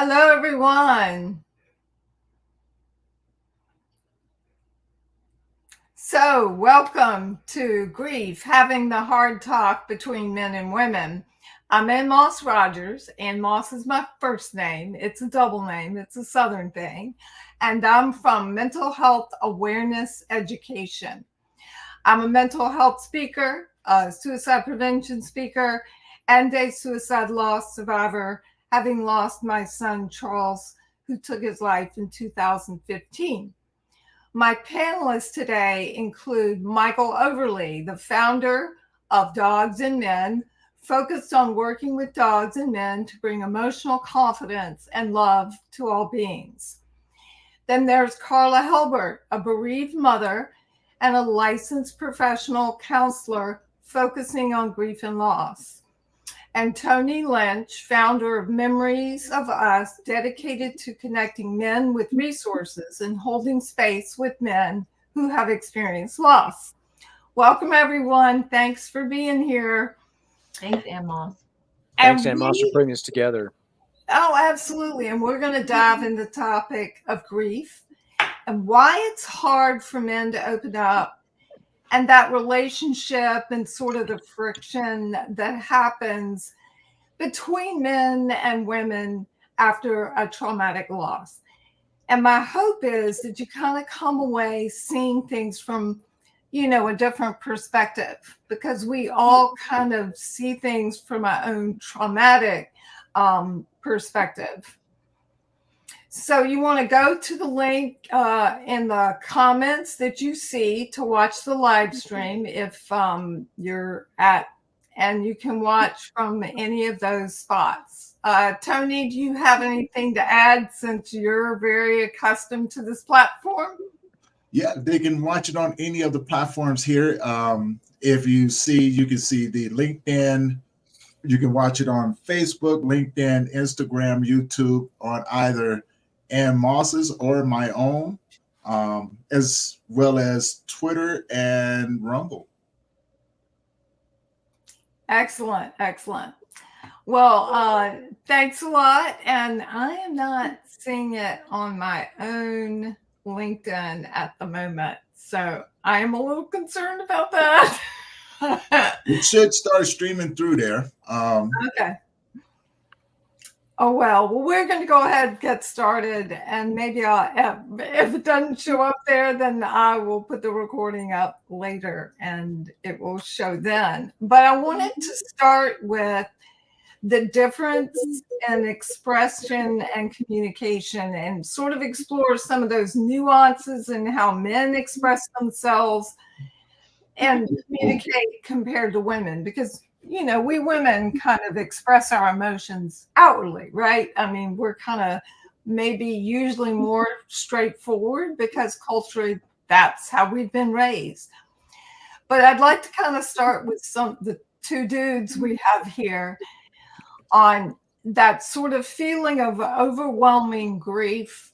Hello, everyone. So, welcome to Grief, having the hard talk between men and women. I'm Ann Moss Rogers. Ann Moss is my first name. It's a double name, it's a Southern thing. And I'm from Mental Health Awareness Education. I'm a mental health speaker, a suicide prevention speaker, and a suicide loss survivor, having lost my son, Charles, who took his life in 2015. My panelists today include Michael Overly, the founder of Dogs and Men, focused on working with dogs and men to bring emotional confidence and love to all beings. Then there's Carla Helbert, a bereaved mother and a licensed professional counselor focusing on grief and loss. And Tony Lynch, founder of Memories of Us, dedicated to connecting men with resources and holding space with men who have experienced loss. Welcome, everyone. Thanks for being here. Thanks, Ann Moss. Thanks, Ann Moss, for putting this together. Oh, absolutely. And we're going to dive into the topic of grief and why it's hard for men to open up, and that relationship and sort of the friction that happens between men and women after a traumatic loss. And my hope is that you kind of come away seeing things from, a different perspective, because we all kind of see things from our own traumatic perspective. So you want to go to the link in the comments that you see to watch the live stream if you're at, and you can watch from any of those spots. Tony, do you have anything to add since you're very accustomed to this platform? Yeah, they can watch it on any of the platforms here. If you can see the LinkedIn. You can watch it on Facebook, LinkedIn, Instagram, YouTube, on either Ann Moss's or my own, as well as Twitter and Rumble. Excellent. Well, thanks a lot. And I am not seeing it on my own LinkedIn at the moment, so I am a little concerned about that. It should start streaming through there. Okay. Oh, well, we're going to go ahead and get started, and maybe if it doesn't show up there, then I will put the recording up later and it will show then. But I wanted to start with the difference in expression and communication, and sort of explore some of those nuances in how men express themselves and communicate compared to women, because we women kind of express our emotions outwardly, right? I mean, we're kind of maybe usually more straightforward because culturally that's how we've been raised. But I'd like to kind of start with the two dudes we have here on that sort of feeling of overwhelming grief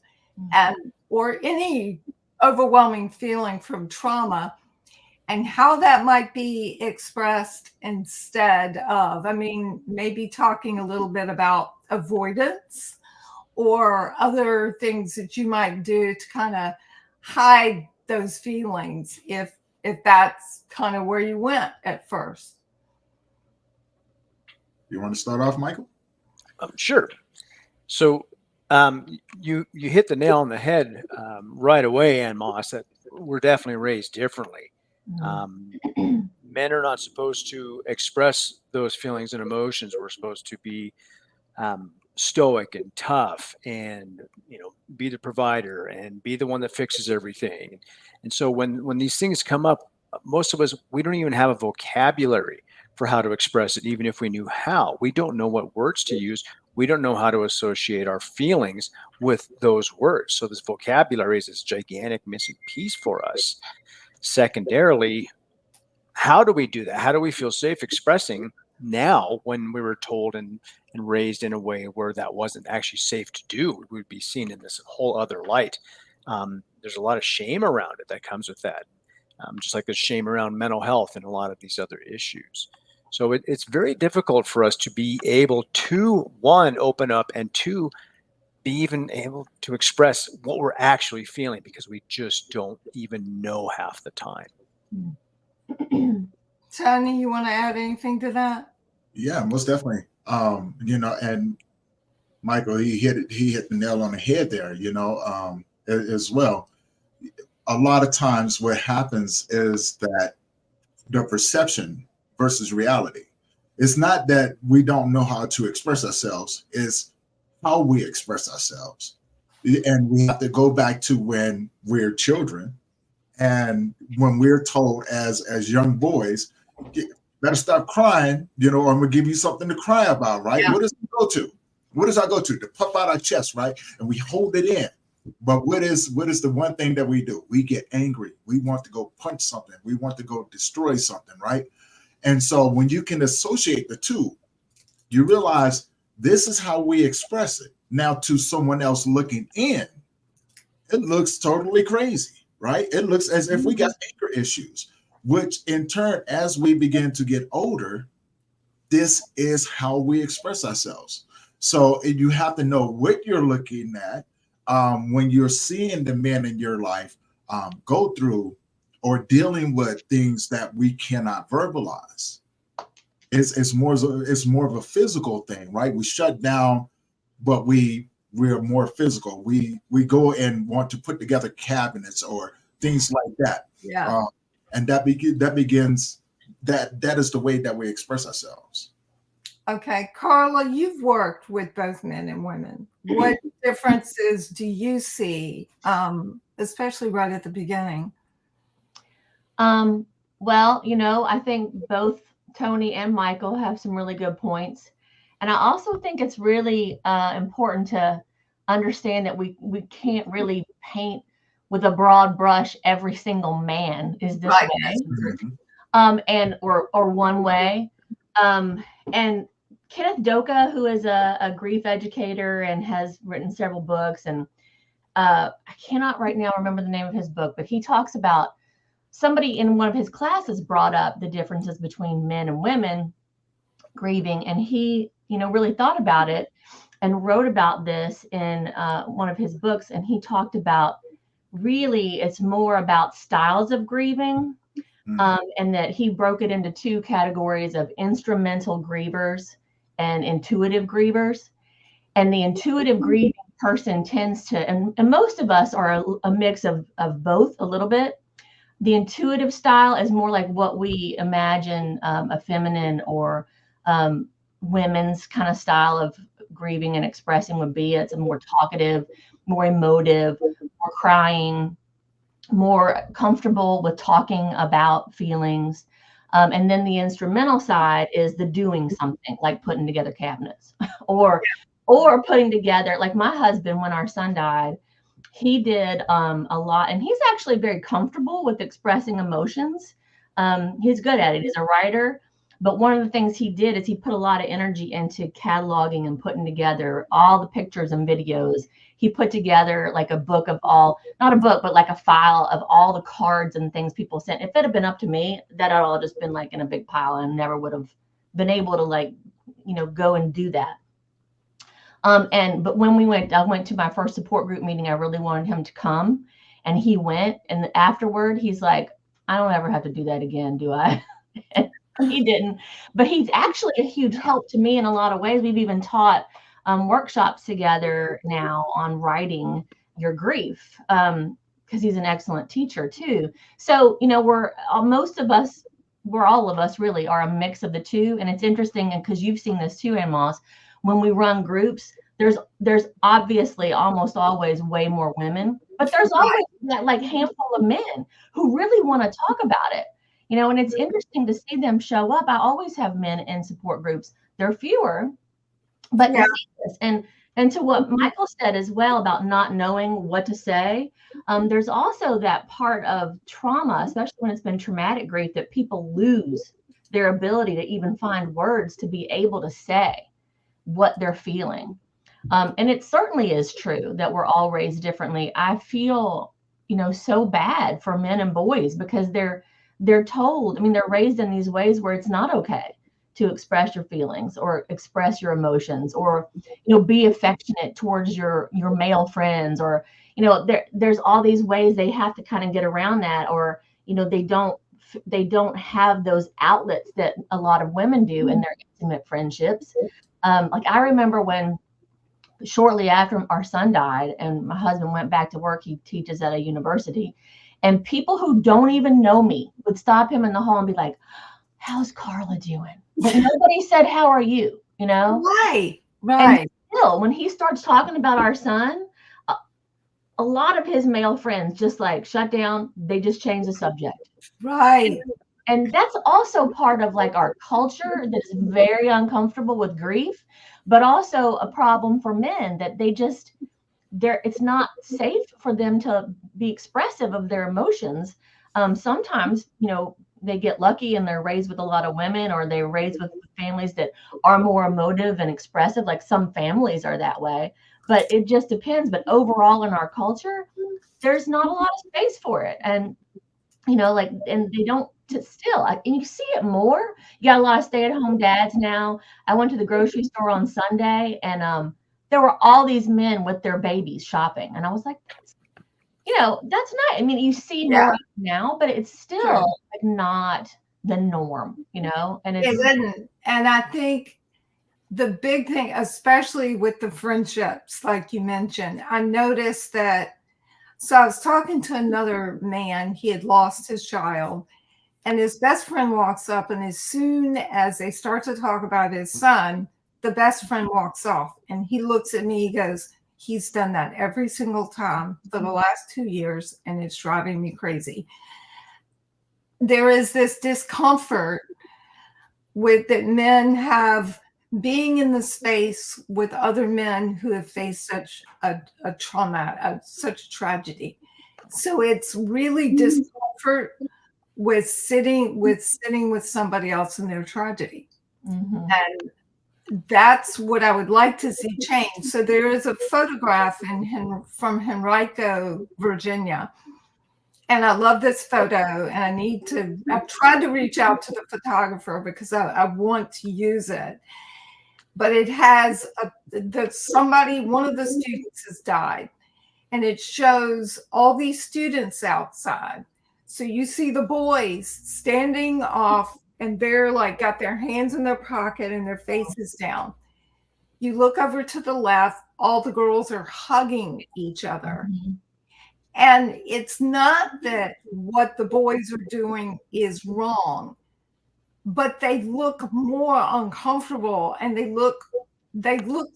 or any overwhelming feeling from trauma, and how that might be expressed instead of, maybe talking a little bit about avoidance or other things that you might do to kind of hide those feelings if that's kind of where you went at first. You want to start off, Michael? Sure. So you hit the nail on the head right away, Ann Moss, that we're definitely raised differently. Men are not supposed to express those feelings and emotions. We're supposed to be stoic and tough and, be the provider and be the one that fixes everything. And so when these things come up, most of us, we don't even have a vocabulary for how to express it. Even if we knew how, we don't know what words to use. We don't know how to associate our feelings with those words. So this vocabulary is this gigantic missing piece for us. Secondarily, how do we do that? How do we feel safe expressing now when we were told and raised in a way where that wasn't actually safe to do? We'd be seen in this whole other light. There's a lot of shame around it that comes with that, just like there's shame around mental health and a lot of these other issues. So it's very difficult for us to be able to, one, open up, and two, be even able to express what we're actually feeling, because we just don't even know half the time. Tony, you want to add anything to that? Yeah, most definitely. And Michael, he hit the nail on the head there, as well. A lot of times what happens is that the perception versus reality. It's not that we don't know how to express ourselves, it's how we express ourselves. And we have to go back to when we're children and when we're told as young boys, better stop crying, or I'm gonna give you something to cry about, right? Yeah. What does it go to? What does I go to? To puff out our chest, right? And we hold it in. But what is the one thing that we do? We get angry. We want to go punch something. We want to go destroy something, right? And so when you can associate the two, you realize this is how we express it. Now, to someone else looking in, it looks totally crazy, right? It looks as if we got anger issues, which in turn, as we begin to get older, this is how we express ourselves. So you have to know what you're looking at when you're seeing the men in your life go through or dealing with things that we cannot verbalize. It's more of a physical thing, right? We shut down, but we're more physical. We go and want to put together cabinets or things like that. Yeah. And that begins that is the way that we express ourselves. Okay, Carla, you've worked with both men and women. What differences do you see, especially right at the beginning? Well, I think both Tony and Michael have some really good points. And I also think it's really important to understand that we can't really paint with a broad brush every single man is this Right. way. And or one way. And Kenneth Doka, who is a grief educator and has written several books, and I cannot right now remember the name of his book, but he talks about somebody in one of his classes brought up the differences between men and women grieving, and he, really thought about it and wrote about this in one of his books. And he talked about really it's more about styles of grieving, and that he broke it into two categories of instrumental grievers and intuitive grievers. And the intuitive grieving person tends to, and most of us are a mix of both a little bit. The intuitive style is more like what we imagine a feminine or women's kind of style of grieving and expressing would be. It's a more talkative, more emotive, more crying, more comfortable with talking about feelings. And then the instrumental side is the doing something, like putting together cabinets or putting together, like my husband, when our son died, he did a lot, and he's actually very comfortable with expressing emotions. He's good at it. He's a writer. But one of the things he did is he put a lot of energy into cataloging and putting together all the pictures and videos. He put together like a book of not a book, but like a file of all the cards and things people sent. If it had been up to me, that had all just been like in a big pile and never would have been able to go and do that. But when I went to my first support group meeting, I really wanted him to come, and he went. And afterward, he's like, I don't ever have to do that again, do I? He didn't, but he's actually a huge help to me in a lot of ways. We've even taught workshops together now on writing your grief, because he's an excellent teacher too. So, all of us really are a mix of the two. And it's interesting, and because you've seen this too, Ann Moss, when we run groups, there's obviously almost always way more women, but there's always that like handful of men who really want to talk about it. And it's interesting to see them show up. I always have men in support groups. They're fewer, but to see this, and to what Michael said as well about not knowing what to say, there's also that part of trauma, especially when it's been traumatic grief, that people lose their ability to even find words to be able to say what they're feeling. And it certainly is true that we're all raised differently. I feel, so bad for men and boys because they're told, they're raised in these ways where it's not okay to express your feelings or express your emotions, or, you know, be affectionate towards your male friends, or, you know, there's all these ways they have to kind of get around that, or, you know, they don't have those outlets that a lot of women do in their intimate friendships. Like I remember when shortly after our son died and my husband went back to work, he teaches at a university, and people who don't even know me would stop him in the hall and be like, "How's Carla doing?" But nobody said, "How are you?" You know? Right. And Right. still, when he starts talking about our son, a lot of his male friends just like shut down. They just change the subject. Right. And that's also part of like our culture that is very uncomfortable with grief, but also a problem for men that it's not safe for them to be expressive of their emotions. Sometimes, you know, they get lucky and they're raised with a lot of women, or they're raised with families that are more emotive and expressive. Like some families are that way, but it just depends. But overall in our culture, there's not a lot of space for it. And, you know, like, and they don't and you see it more. You got a lot of stay-at-home dads now. I went to the grocery store on Sunday, and there were all these men with their babies shopping. And I was like, you know, that's not, I mean, you see more now, but it's still Sure. like not the norm, you know? And It it's, isn't. And I think the big thing, especially with the friendships, like you mentioned, I noticed that. So I was talking to another man, he had lost his child, and his best friend walks up, and as soon as they start to talk about his son, the best friend walks off, and he looks at me, he goes, "He's done that every single time for the last 2 years, and it's driving me crazy." There is this discomfort with that men have being in the space with other men who have faced such a trauma, such a tragedy. So it's really discomfort with sitting with somebody else in their tragedy. Mhm. And that's what I would like to see change. So there is a photograph from Henrico, Virginia. And I love this photo, and I've tried to reach out to the photographer because I want to use it. But it has one of the students has died, and it shows all these students outside. So you see the boys standing off, and they're like got their hands in their pocket and their faces down. You look over to the left, all the girls are hugging each other. Mhm. And it's not that what the boys are doing is wrong, but they look more uncomfortable, and they look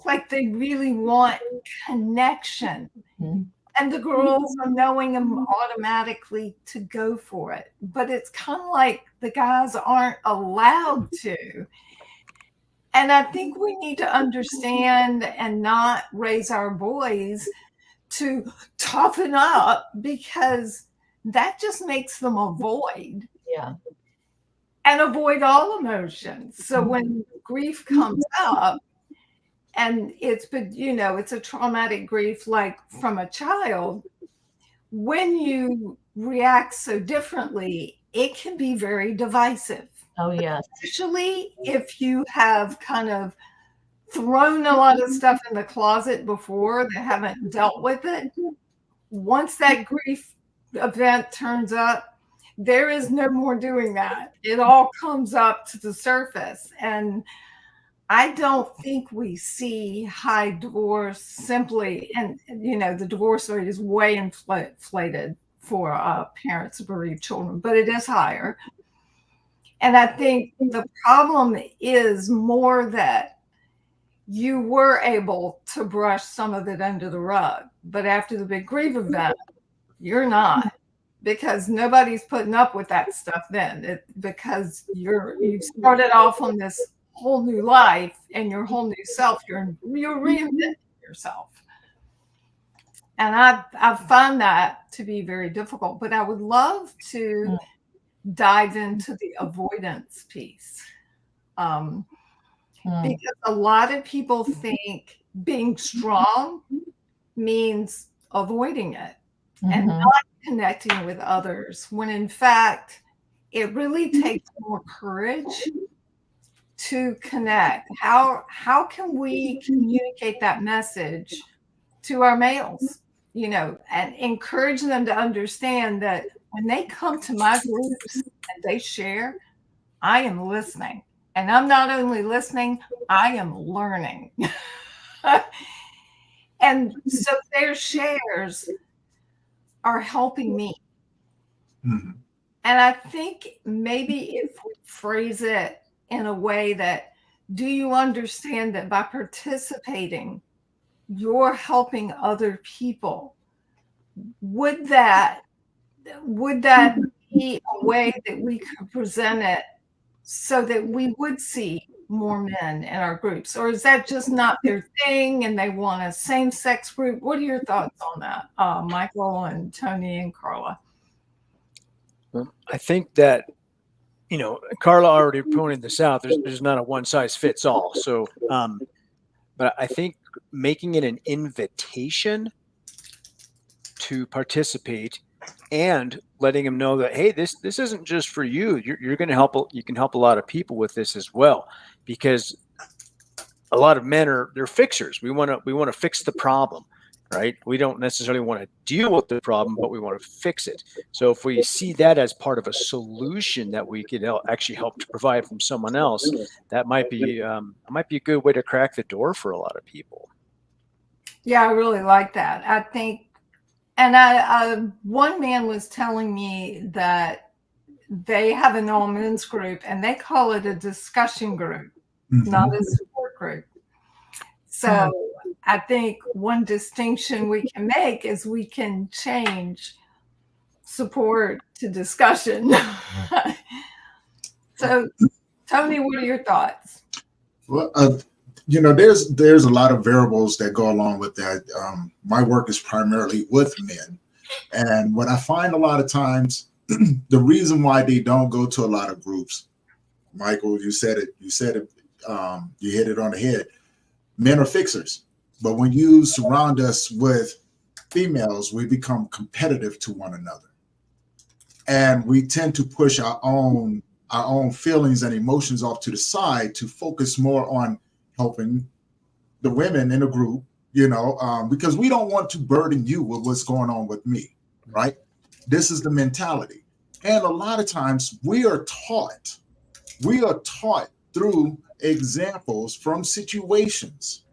like they really want connection. Mhm. And the girls are knowing them automatically to go for it. But it's kind of like the guys aren't allowed to. And I think we need to understand and not raise our boys to toughen up, because that just makes them avoid Yeah. and avoid all emotions. So when grief comes up, and it's a traumatic grief like from a child, when you react so differently, it can be very divisive, Oh, yes. especially if you have kind of thrown a lot of stuff in the closet before that haven't dealt with it. Once that grief event turns up, there is no more doing that. It all comes up to the surface. And I don't think we see high divorce simply, and the divorce rate is way inflated for parents of bereaved children, but it is higher. And I think the problem is more that you were able to brush some of it under the rug, but after the big grief event, you're not, because nobody's putting up with that stuff then. Because you've started off on this whole new life and your whole new self. You're reinventing yourself. And I find that to be very difficult, but I would love to dive into the avoidance piece. Because a lot of people think being strong means avoiding it and not connecting with others, when in fact, it really takes more courage to connect? How can we communicate that message to our males, you know, and encourage them to understand that when they come to my groups and they share, I am listening. And I'm not only listening, I am learning. And so their shares are helping me. Mhm. And I think maybe if we phrase it in a way that, do you understand that by participating, you're helping other people? Would that be a way that we could present it so that we would see more men in our groups? Or is that just not their thing and they want a same-sex group? What are your thoughts on that, Michael and Tony and Carla? Well, I think that, you know, Carla already pointed this out. There's not a one size fits all. So, but I think making it an invitation to participate and letting them know that, hey, this isn't just for you. You're going to help. You can help a lot of people with this as well, because a lot of men they're fixers. We want to fix the problem, right? We don't necessarily want to deal with the problem, but we want to fix it. So if we see that as part of a solution that we could actually help to provide from someone else, that might be a good way to crack the door for a lot of people. Yeah, I really like that. I think, and one man was telling me that they have an all men's group and they call it a discussion group, not a support group. So I think one distinction we can make is we can change support to discussion. So, Tony, what are your thoughts? Well, you know, there's a lot of variables that go along with that. My work is primarily with men, and what I find a lot of times, the reason why they don't go to a lot of groups, Michael, you said it. You hit it on the head. Men are fixers, but when you surround us with females, we become competitive to one another, and we tend to push our own feelings and emotions off to the side to focus more on helping the women in a group, you know, because we don't want to burden you with what's going on with me, right? This is the mentality. And a lot of times we are taught through examples from situations.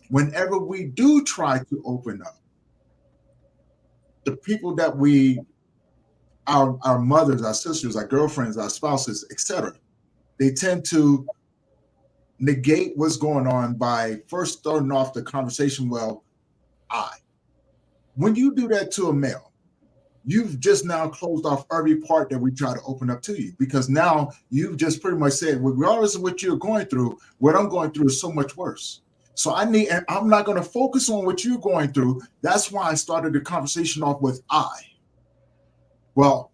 Whenever we do try to open up, the people that our mothers, our sisters, our girlfriends, our spouses, etc., they tend to negate what's going on by first starting off the conversation, well, when you do that to a male, you've just now closed off every part that we try to open up to you, because now you've just pretty much said, regardless of what you're going through, what I'm going through is so much worse. So I'm not going to focus on what you're going through. That's why I started the conversation off with Well,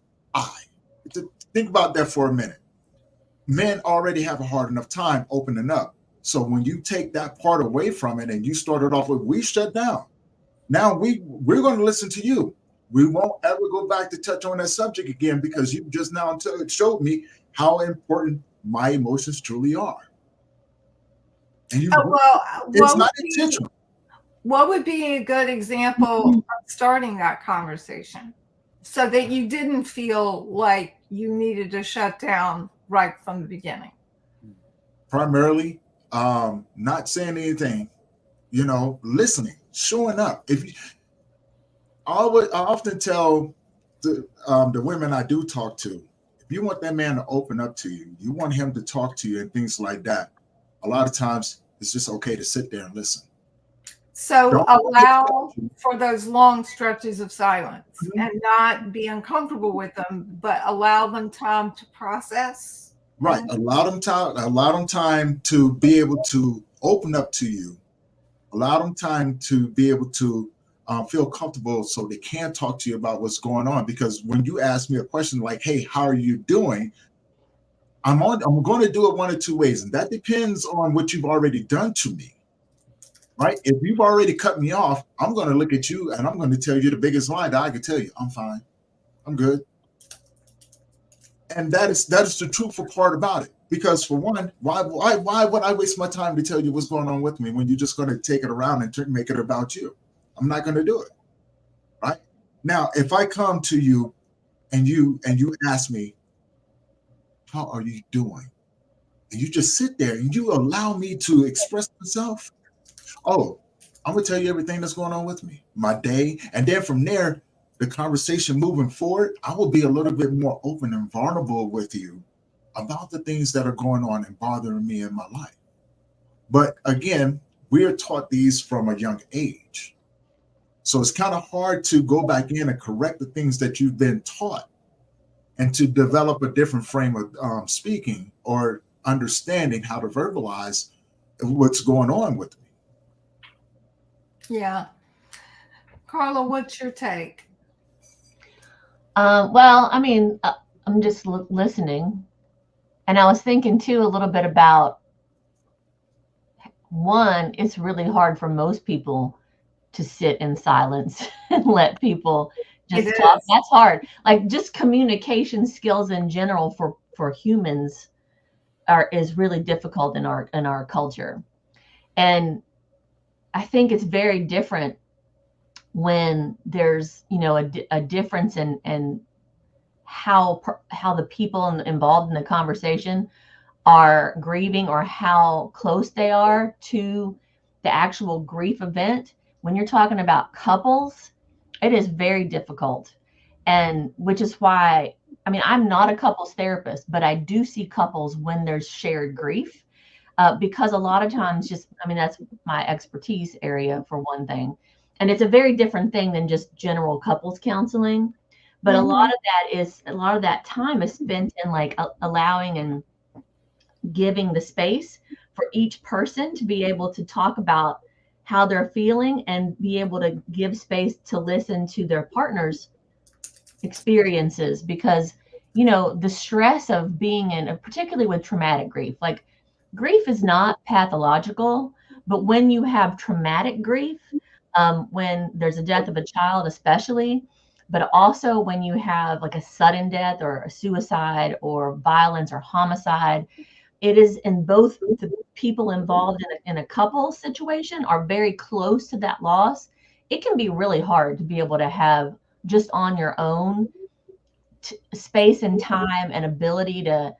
think about that for a minute. Men already have a hard enough time opening up. So when you take that part away from it and you started off with, we shut down. Now we're going to listen to you. We won't ever go back to touch on that subject again, because you just now showed me how important my emotions truly are. And it's not intentional. What would be a good example of starting that conversation so that you didn't feel like you needed to shut down right from the beginning? Primarily, not saying anything, you know, listening, showing up. I often tell the women I do talk to, if you want that man to open up to you, you want him to talk to you and things like that, a lot of times it's just okay to sit there and listen. So allow for those long stretches of silence and not be uncomfortable with them, but allow them time to process. Right. Allow them time to be able to open up to you. Allow them time to be able to feel comfortable so they can talk to you about what's going on. Because when you ask me a question like, hey, how are you doing? I'm going to do it one of two ways. And that depends on what you've already done to me. Right? If you've already cut me off, I'm going to look at you and I'm going to tell you the biggest lie that I can tell you. I'm fine. I'm good. And that is the truthful part about it. Because for one, why would I waste my time to tell you what's going on with me when you're just going to take it around and make it about you? I'm not going to do it. Right now, if I come to you and you ask me, how are you doing? And you just sit there and you allow me to express myself. Oh, I'm gonna tell you everything that's going on with me, my day, and then from there, the conversation moving forward, I will be a little bit more open and vulnerable with you about the things that are going on and bothering me in my life. But again, we are taught these from a young age. So it's kind of hard to go back in and correct the things that you've been taught and to develop a different frame of speaking or understanding how to verbalize what's going on with me. Yeah. Carla, what's your take? Well, I mean, I'm just listening. And I was thinking too a little bit about, one, it's really hard for most people to sit in silence and let people just talk. That's hard. Like just communication skills in general for humans is really difficult in our culture. And I think it's very different when there's, you know, a difference in how the people involved in the conversation are grieving or how close they are to the actual grief event. When you're talking about couples, it is very difficult. And which is why, I mean, I'm not a couples therapist, but I do see couples when there's shared grief, because a lot of times that's my expertise area for one thing. And it's a very different thing than just general couples counseling. But a lot of that time is spent in like allowing and giving the space for each person to be able to talk about how they're feeling and be able to give space to listen to their partner's experiences. Because, you know, the stress of being in, particularly with traumatic grief, like grief is not pathological, but when you have traumatic grief, when there's a death of a child, especially, but also when you have like a sudden death or a suicide or violence or homicide, it is in both the people involved in a couple situation are very close to that loss. It can be really hard to be able to have just on your own space and time and ability to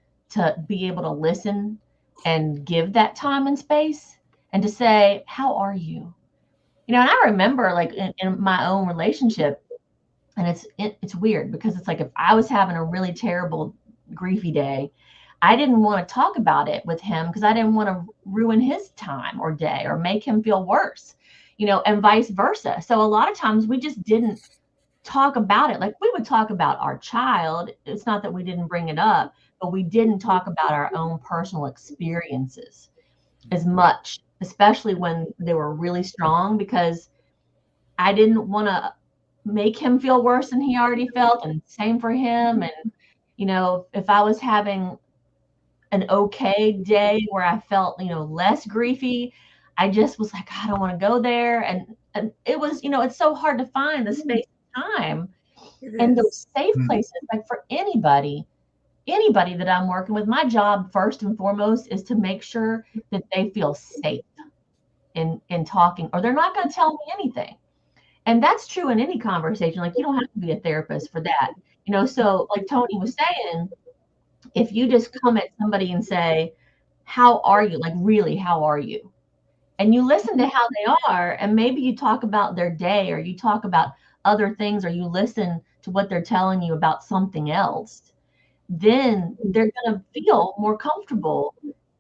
be able to listen and give that time and space and to say, how are you? You know, and I remember like in my own relationship, and it's weird because it's like if I was having a really terrible griefy day, I didn't want to talk about it with him because I didn't want to ruin his time or day or make him feel worse, you know, and vice versa. So a lot of times we just didn't talk about it. Like we would talk about our child. It's not that we didn't bring it up, but we didn't talk about our own personal experiences as much, especially when they were really strong, because I didn't want to make him feel worse than he already felt, and same for him. And, you know, if I was having an okay day where I felt, you know, less griefy, I just was like, I don't want to go there. And it was, you know, it's so hard to find the space and time and those safe places. Like for anybody that I'm working with, my job first and foremost is to make sure that they feel safe in talking, or they're not going to tell me anything. And that's true in any conversation. Like you don't have to be a therapist for that, you know. So like Tony was saying, if you just come at somebody and say, how are you? Like really, how are you? And you listen to how they are, and maybe you talk about their day, or you talk about other things, or you listen to what they're telling you about something else, then they're going to feel more comfortable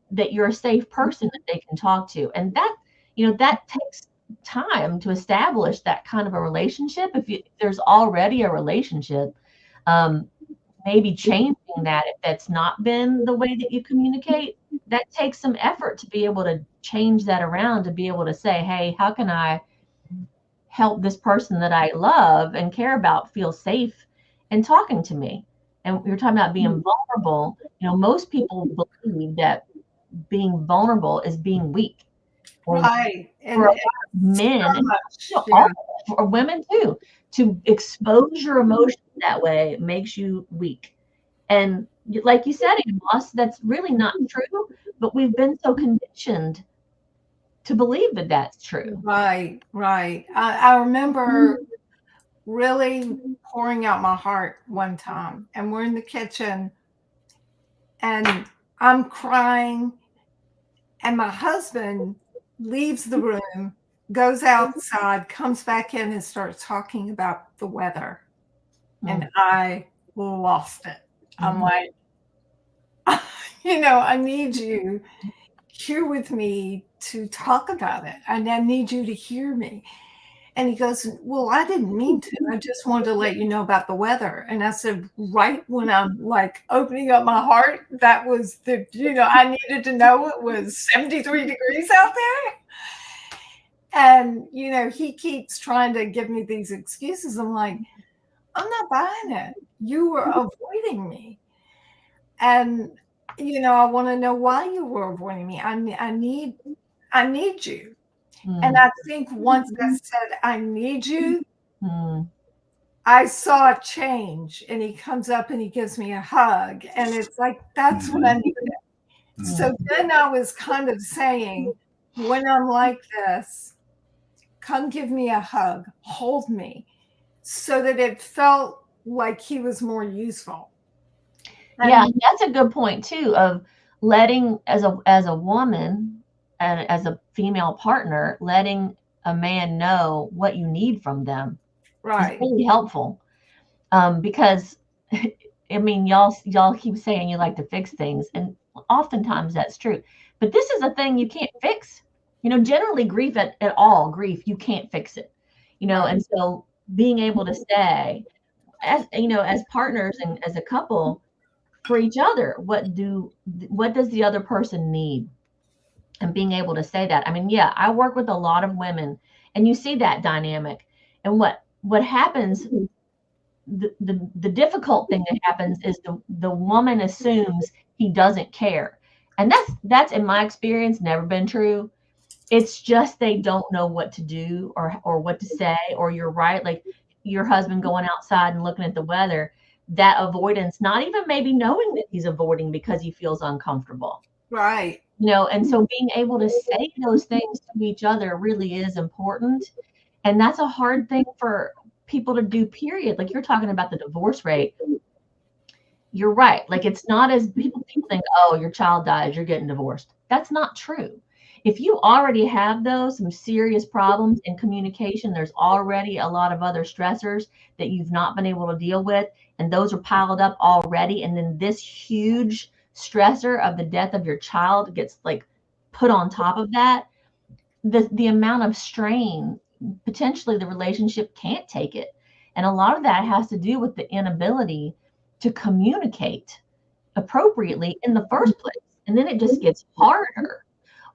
that you're a safe person that they can talk to. And that, you know, that takes time to establish that kind of a relationship. If there's already a relationship, maybe changing that, if that's not been the way that you communicate, that takes some effort to be able to change that around, to be able to say, hey, how can I help this person that I love and care about feel safe in talking to me? And we were talking about being vulnerable. You know, most people believe that being vulnerable is being weak. Right. For men, or women too, to expose your emotions that way makes you weak. And like you said, Moss, that's really not true, but we've been so conditioned to believe that that's true. Right, right. I remember really pouring out my heart one time, and we're in the kitchen, and I'm crying, and my husband leaves the room, goes outside, comes back in, and starts talking about the weather. And I lost it. I'm like, I need you here with me to talk about it. And I need you to hear me. And he goes, well, I didn't mean to. I just wanted to let you know about the weather. And I said, right when I'm like opening up my heart, that was I needed to know it was 73 degrees out there. And, he keeps trying to give me these excuses. I'm like, I'm not buying it. You were avoiding me. And, I want to know why you were avoiding me. I need you. And I think once I said, I need you, I saw a change. And he comes up and he gives me a hug. And it's like, that's what I needed. So then I was kind of saying, when I'm like this, come give me a hug, hold me, so that it felt like he was more useful. Yeah, that's a good point too, of letting, as a woman and as a female partner, letting a man know what you need from them. Right. It's really helpful. Because I mean, y'all keep saying you like to fix things, and oftentimes that's true. But this is a thing you can't fix. Generally grief at all, grief, you can't fix it. And so being able to say, as partners and as a couple, for each other, what does the other person need, and being able to say that. I mean, yeah, I work with a lot of women, and you see that dynamic, and what happens, the difficult thing that happens is the woman assumes he doesn't care, and that's in my experience never been true. It's just they don't know what to do or what to say. Or you're right, like your husband going outside and looking at the weather, that avoidance, not even maybe knowing that he's avoiding because he feels uncomfortable. Right. And so being able to say those things to each other really is important. And that's a hard thing for people to do, period. Like you're talking about the divorce rate. You're right. Like it's not as people think, oh, your child dies, you're getting divorced. That's not true. If you already have some serious problems in communication, there's already a lot of other stressors that you've not been able to deal with, and those are piled up already. And then this huge stressor of the death of your child gets like put on top of that. The amount of strain, potentially the relationship can't take it. And a lot of that has to do with the inability to communicate appropriately in the first place. And then it just gets harder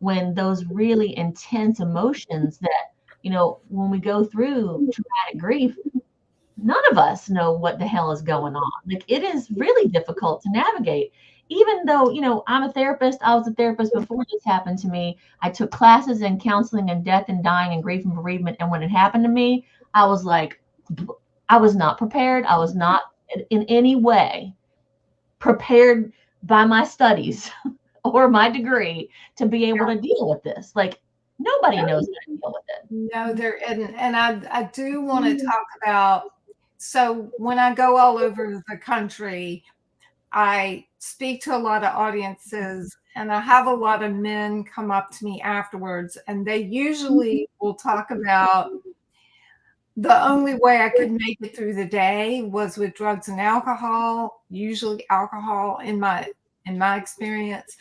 when those really intense emotions that, when we go through traumatic grief, none of us know what the hell is going on. Like it is really difficult to navigate. Even though, I'm a therapist, I was a therapist before this happened to me. I took classes in counseling and death and dying and grief and bereavement. And when it happened to me, I was like, I was not prepared. I was not in any way prepared by my studies or my degree to be able to deal with this. Like nobody knows how to deal with it. No, there isn't. And I do want to talk about, so when I go all over the country, I speak to a lot of audiences, and I have a lot of men come up to me afterwards, and they usually will talk about the only way I could make it through the day was with drugs and alcohol, usually alcohol in my experience.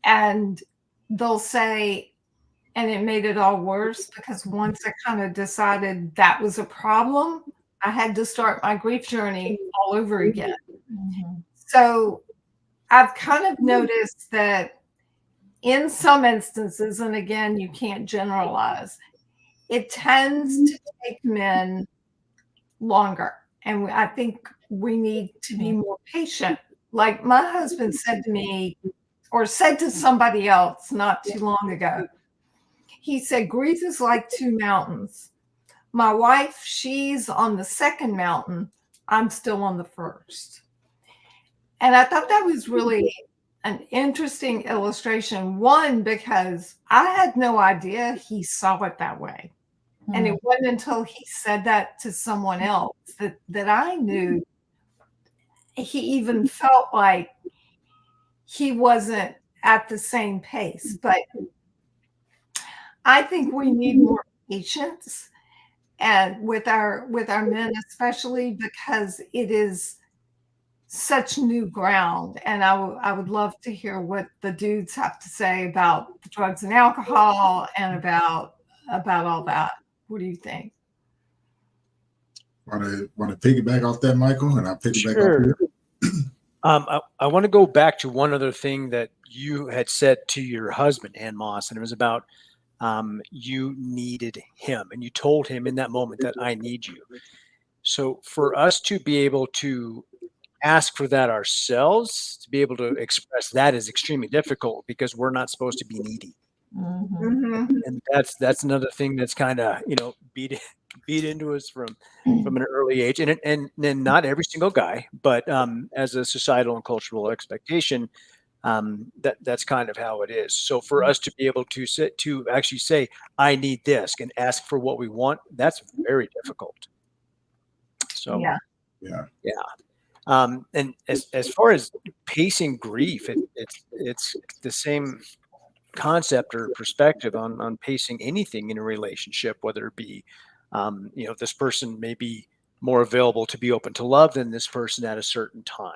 And they'll say, and it made it all worse because once I kind of decided that was a problem, I had to start my grief journey all over again. Mm-hmm. So I've kind of noticed that in some instances, and again, you can't generalize, it tends to take men longer. And I think we need to be more patient. Like my husband said to me, or said to somebody else not too long ago, he said, grief is like two mountains. My wife, she's on the second mountain. I'm still on the first. And I thought that was really an interesting illustration. One, because I had no idea he saw it that way. And it wasn't until he said that to someone else that I knew he even felt like he wasn't at the same pace. But I think we need more patience and with our men, especially because it is such new ground. And I would love to hear what the dudes have to say about the drugs and alcohol and about all that. What do you think? Want to piggyback off that, Michael, and I'll piggyback Sure. off you. I want to go back to one other thing that you had said to your husband, Ann Moss, and it was about you needed him, and you told him in that moment that I need you. So for us to be able to ask for that ourselves, to be able to express that is extremely difficult because we're not supposed to be needy. And that's another thing that's kind of beat into us from an early age, and not every single guy, but as a societal and cultural expectation, that's kind of how it is. So for us to be able to actually say I need this and ask for what we want, that's very difficult. So Yeah. and as far as pacing grief, it's the same concept or perspective on pacing anything in a relationship, whether it be, this person may be more available to be open to love than this person at a certain time.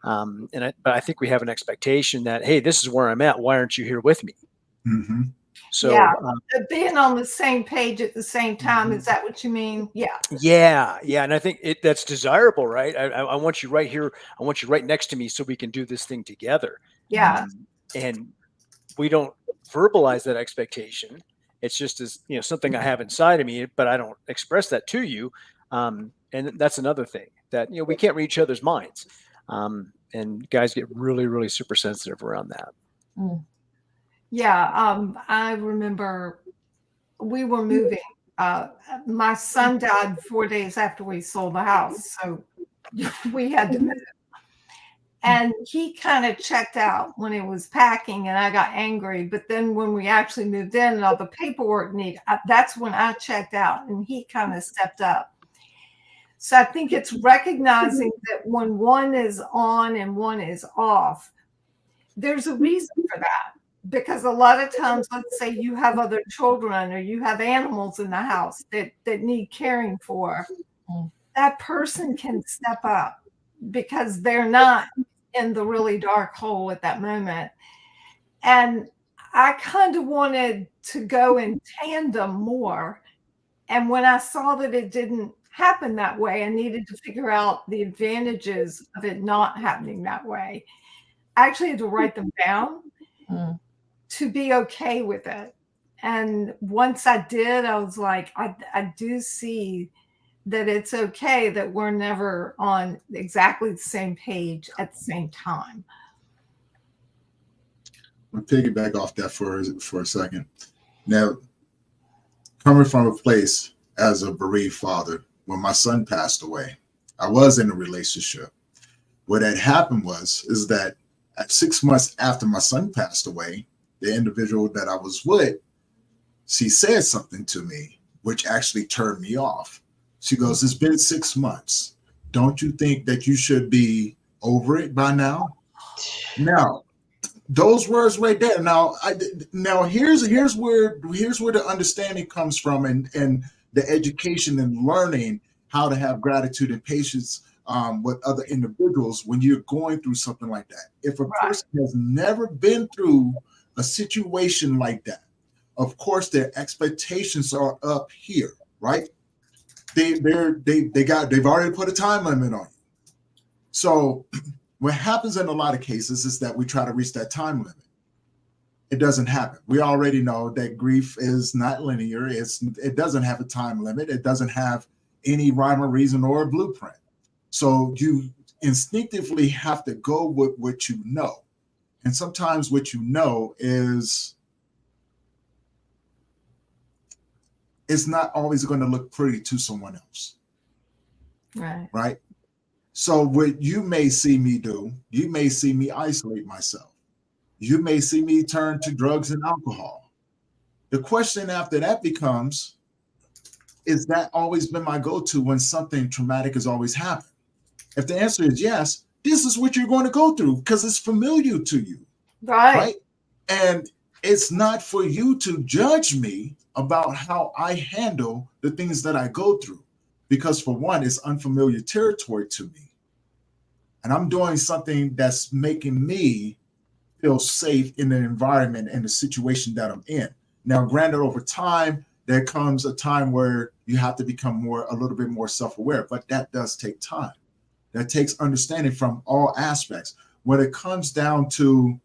But I think we have an expectation that, hey, this is where I'm at. Why aren't you here with me? Mm-hmm. So yeah, being on the same page at the same time. Is that what you mean? Yeah. Yeah. And I think that's desirable, right? I want you right here. I want you right next to me so we can do this thing together. Yeah. And we don't verbalize that expectation. It's just as something I have inside of me, but I don't express that to you. And that's another thing that we can't read each other's minds. And guys get really, really super sensitive around that. Yeah. I remember we were moving. My son died 4 days after we sold the house, so we had to move. And he kind of checked out when he was packing, and I got angry. But then when we actually moved in and all the paperwork needed, that's when I checked out, and he kind of stepped up. So I think it's recognizing that when one is on and one is off, there's a reason for that. Because a lot of times, let's say you have other children or you have animals in the house that need caring for, that person can step up because they're not in the really dark hole at that moment. And I kind of wanted to go in tandem more. And when I saw that it didn't happen that way, I needed to figure out the advantages of it not happening that way. I actually had to write them down to be okay with it. And once I did, I was like, I do see that it's okay that we're never on exactly the same page at the same time. I'll piggyback off that for a second. Now, coming from a place as a bereaved father, when my son passed away, I was in a relationship. What had happened is that at 6 months after my son passed away, the individual that I was with, she said something to me, which actually turned me off. She goes, "It's been 6 months. Don't you think that you should be over it by now?" Now, those words right there. Now, here's where the understanding comes from, and the education and learning how to have gratitude and patience with other individuals when you're going through something like that. If a person has never been through a situation like that, of course their expectations are up here, right? They've already put a time limit on you. So what happens in a lot of cases is that we try to reach that time limit. It doesn't happen. We already know that grief is not linear. It doesn't have a time limit. It doesn't have any rhyme or reason or a blueprint. So you instinctively have to go with what you know. And sometimes what you know is it's not always going to look pretty to someone else. Right. Right. So what you may see me do, you may see me isolate myself. You may see me turn to drugs and alcohol. The question after that becomes, is that always been my go-to when something traumatic has always happened? If the answer is yes, this is what you're going to go through because it's familiar to you, right? And it's not for you to judge me about how I handle the things that I go through, because for one, it's unfamiliar territory to me. And I'm doing something that's making me feel safe in the environment and the situation that I'm in. Now, granted, over time, there comes a time where you have to become a little bit more self-aware, but that does take time. That takes understanding from all aspects. When it comes down to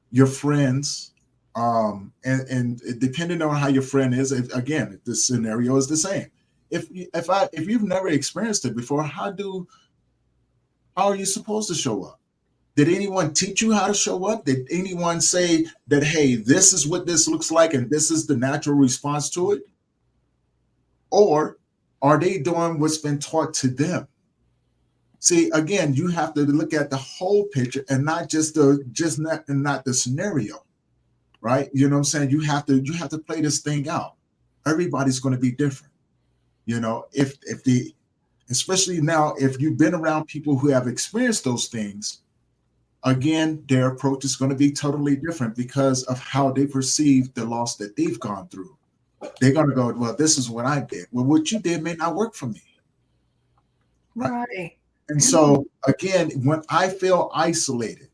your friends, and depending on how your friend is, again, the scenario is the same. If you've never experienced it before, how are you supposed to show up? Did anyone teach you how to show up? Did anyone say that, hey, this is what this looks like and this is the natural response to it? Or are they doing what's been taught to them? See, again, you have to look at the whole picture and not just not the scenario, right? You know what I'm saying? You have to play this thing out. Everybody's going to be different. You know, especially now, if you've been around people who have experienced those things, again, their approach is going to be totally different because of how they perceive the loss that they've gone through. They're going to go, well, this is what I did. Well, what you did may not work for me. Right. And so, again, when I feel isolated,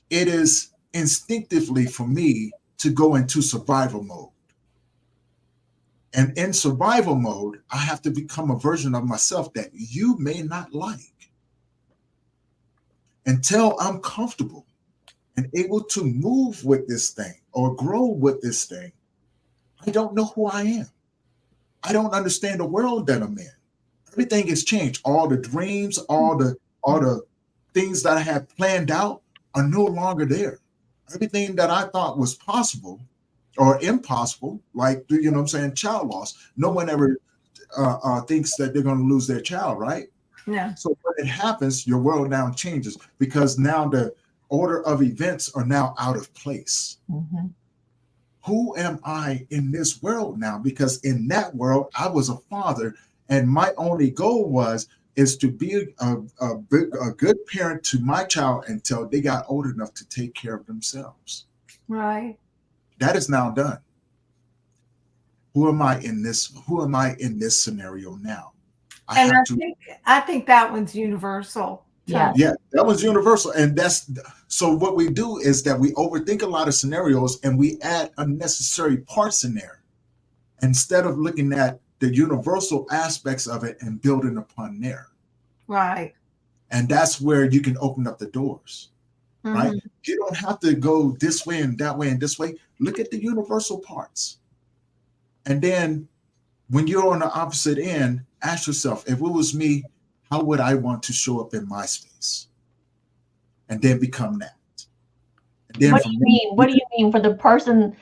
it is instinctively for me to go into survival mode. And in survival mode, I have to become a version of myself that you may not like. Until I'm comfortable and able to move with this thing or grow with this thing, I don't know who I am. I don't understand the world that I'm in. Everything has changed. All the dreams, all the things that I had planned out are no longer there. Everything that I thought was possible or impossible, like, you know what I'm saying, child loss. No one ever thinks that they're going to lose their child, right? Yeah. So when it happens, your world now changes because now the order of events are now out of place. Mm-hmm. Who am I in this world now? Because in that world, I was a father, and my only goal is to be a good parent to my child until they got old enough to take care of themselves. Right. That is now done. Who am I in this scenario now? I think that one's universal. Yeah. Yeah, that was universal. And that's so what we do is that we overthink a lot of scenarios and we add unnecessary parts in there instead of looking at the universal aspects of it and building upon there. Right. And that's where you can open up the doors, right? You don't have to go this way and that way and this way. Look at the universal parts. And then when you're on the opposite end, ask yourself, if it was me, how would I want to show up in my space? And then become that. And then what do you mean? What do you mean for the person?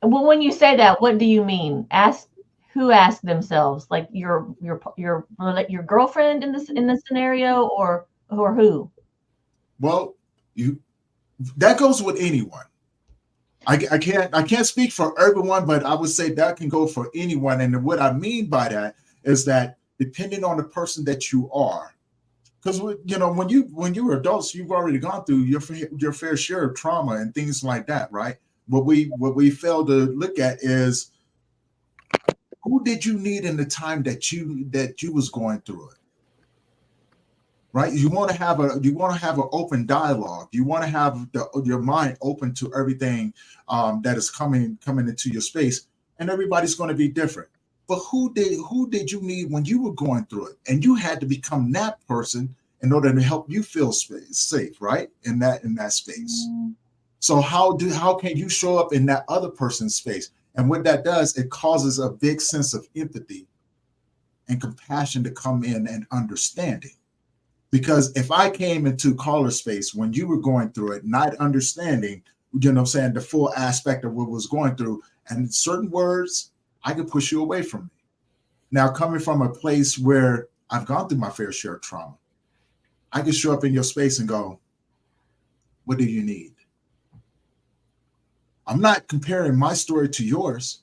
Well, when you say that, what do you mean? Who asked themselves? Like your girlfriend in this scenario, or who? Well, that goes with anyone. I can't speak for everyone, but I would say that can go for anyone. And what I mean by that is that depending on the person that you are, because you know when you were adults, you've already gone through your fair share of trauma and things like that, right? What we fail to look at is who did you need in the time that you was going through it, right? You want to have an open dialogue. You want to have your mind open to everything that is coming into your space, and everybody's going to be different. But who did you need when you were going through it, and you had to become that person in order to help you feel safe, right? In that space. So how can you show up in that other person's space? And what that does, it causes a big sense of empathy and compassion to come in and understanding. Because if I came into caller space when you were going through it, not understanding, you know what I'm saying, the full aspect of what was going through, and certain words, I could push you away from me. Now, coming from a place where I've gone through my fair share of trauma, I can show up in your space and go, what do you need? I'm not comparing my story to yours,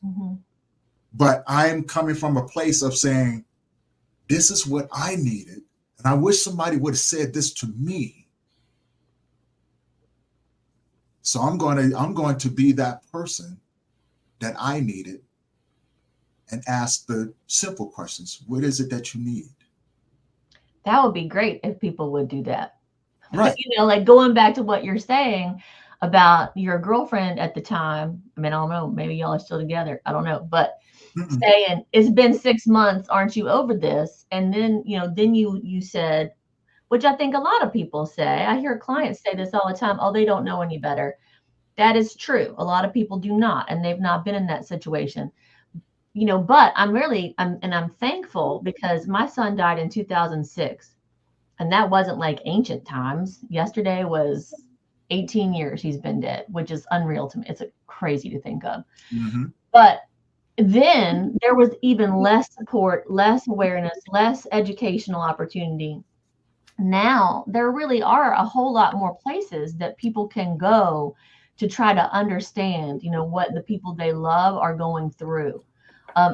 but I'm coming from a place of saying, this is what I needed. And I wish somebody would have said this to me. So I'm going to be that person that I needed and ask the simple questions. What is it that you need? That would be great if people would do that. Right. You know, like going back to what you're saying about your girlfriend at the time. I mean, I don't know, maybe y'all are still together. I don't know, but saying it's been 6 months, aren't you over this? And then, you know, then you said, which I think a lot of people say, I hear clients say this all the time, oh, they don't know any better. That is true. A lot of people do not, and they've not been in that situation. You know, but I'm thankful because my son died in 2006, and that wasn't like ancient times. Yesterday was 18 years he's been dead, which is unreal to me. It's crazy to think of. But then there was even less support, less awareness, less educational opportunity. Now there really are a whole lot more places that people can go to try to understand, you know, what the people they love are going through.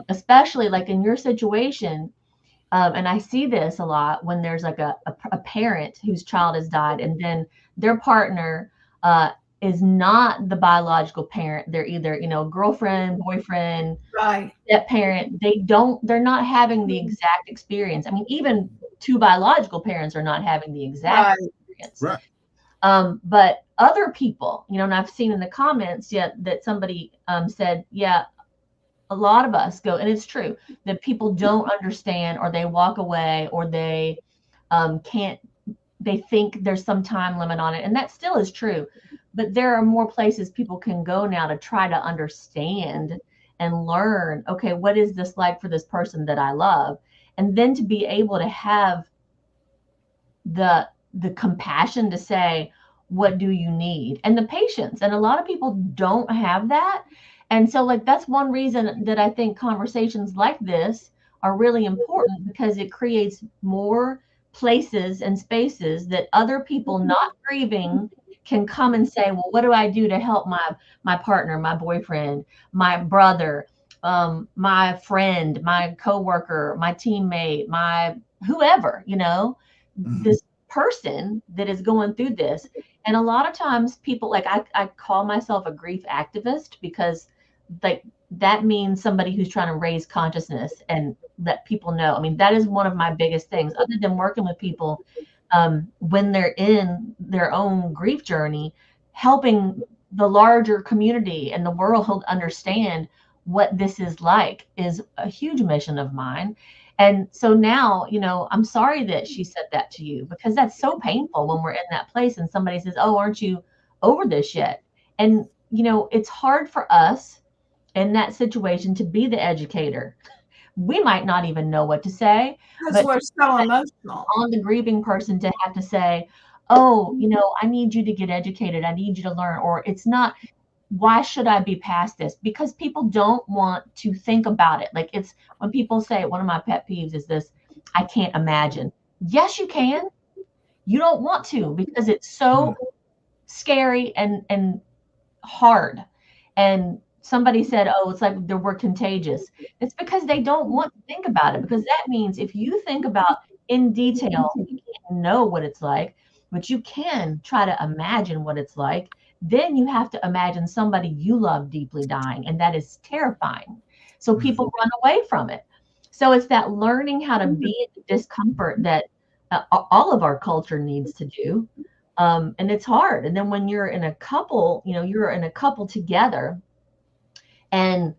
Especially like in your situation. And I see this a lot when there's like a parent whose child has died, and then their partner is not the biological parent. They're either, you know, girlfriend, boyfriend, Right. step parent. They're not having the exact experience. I mean, even two biological parents are not having the exact experience. Right. But other people, you know, and I've seen in the comments that somebody said, yeah, a lot of us go, and it's true that people don't understand, or they walk away, or they can't, they think there's some time limit on it. And that still is true. But there are more places people can go now to try to understand and learn, okay, what is this like for this person that I love? And then to be able to have the compassion to say, what do you need? And the patience. And a lot of people don't have that. And so like, that's one reason that I think conversations like this are really important, because it creates more places and spaces that other people not grieving can come and say, well, what do I do to help my partner, my boyfriend, my brother, my friend, my coworker, my teammate, my whoever, you know, this person that is going through this. And a lot of times people, like I call myself a grief activist, because like that means somebody who's trying to raise consciousness and let people know. I mean, that is one of my biggest things, other than working with people when they're in their own grief journey, helping the larger community and the world understand what this is like is a huge mission of mine. And so now, you know, I'm sorry that she said that to you, because that's so painful when we're in that place and somebody says, oh, aren't you over this yet? And, you know, it's hard for us in that situation to be the educator. We might not even know what to say, Because we're so emotional. On the grieving person to have to say, oh, you know, I need you to get educated. I need you to learn. Or it's not, why should I be past this? Because people don't want to think about it. Like, it's when people say, one of my pet peeves is this, I can't imagine. Yes, you can. You don't want to, because it's so scary and hard. And somebody said, oh, it's like we're contagious. It's because they don't want to think about it, because that means if you think about in detail, you can't know what it's like, but you can try to imagine what it's like. Then you have to imagine somebody you love deeply dying, and that is terrifying. So people run away from it. So it's that learning how to be in the discomfort that all of our culture needs to do. And it's hard. And then when you're in a couple, you know, you're in a couple together, and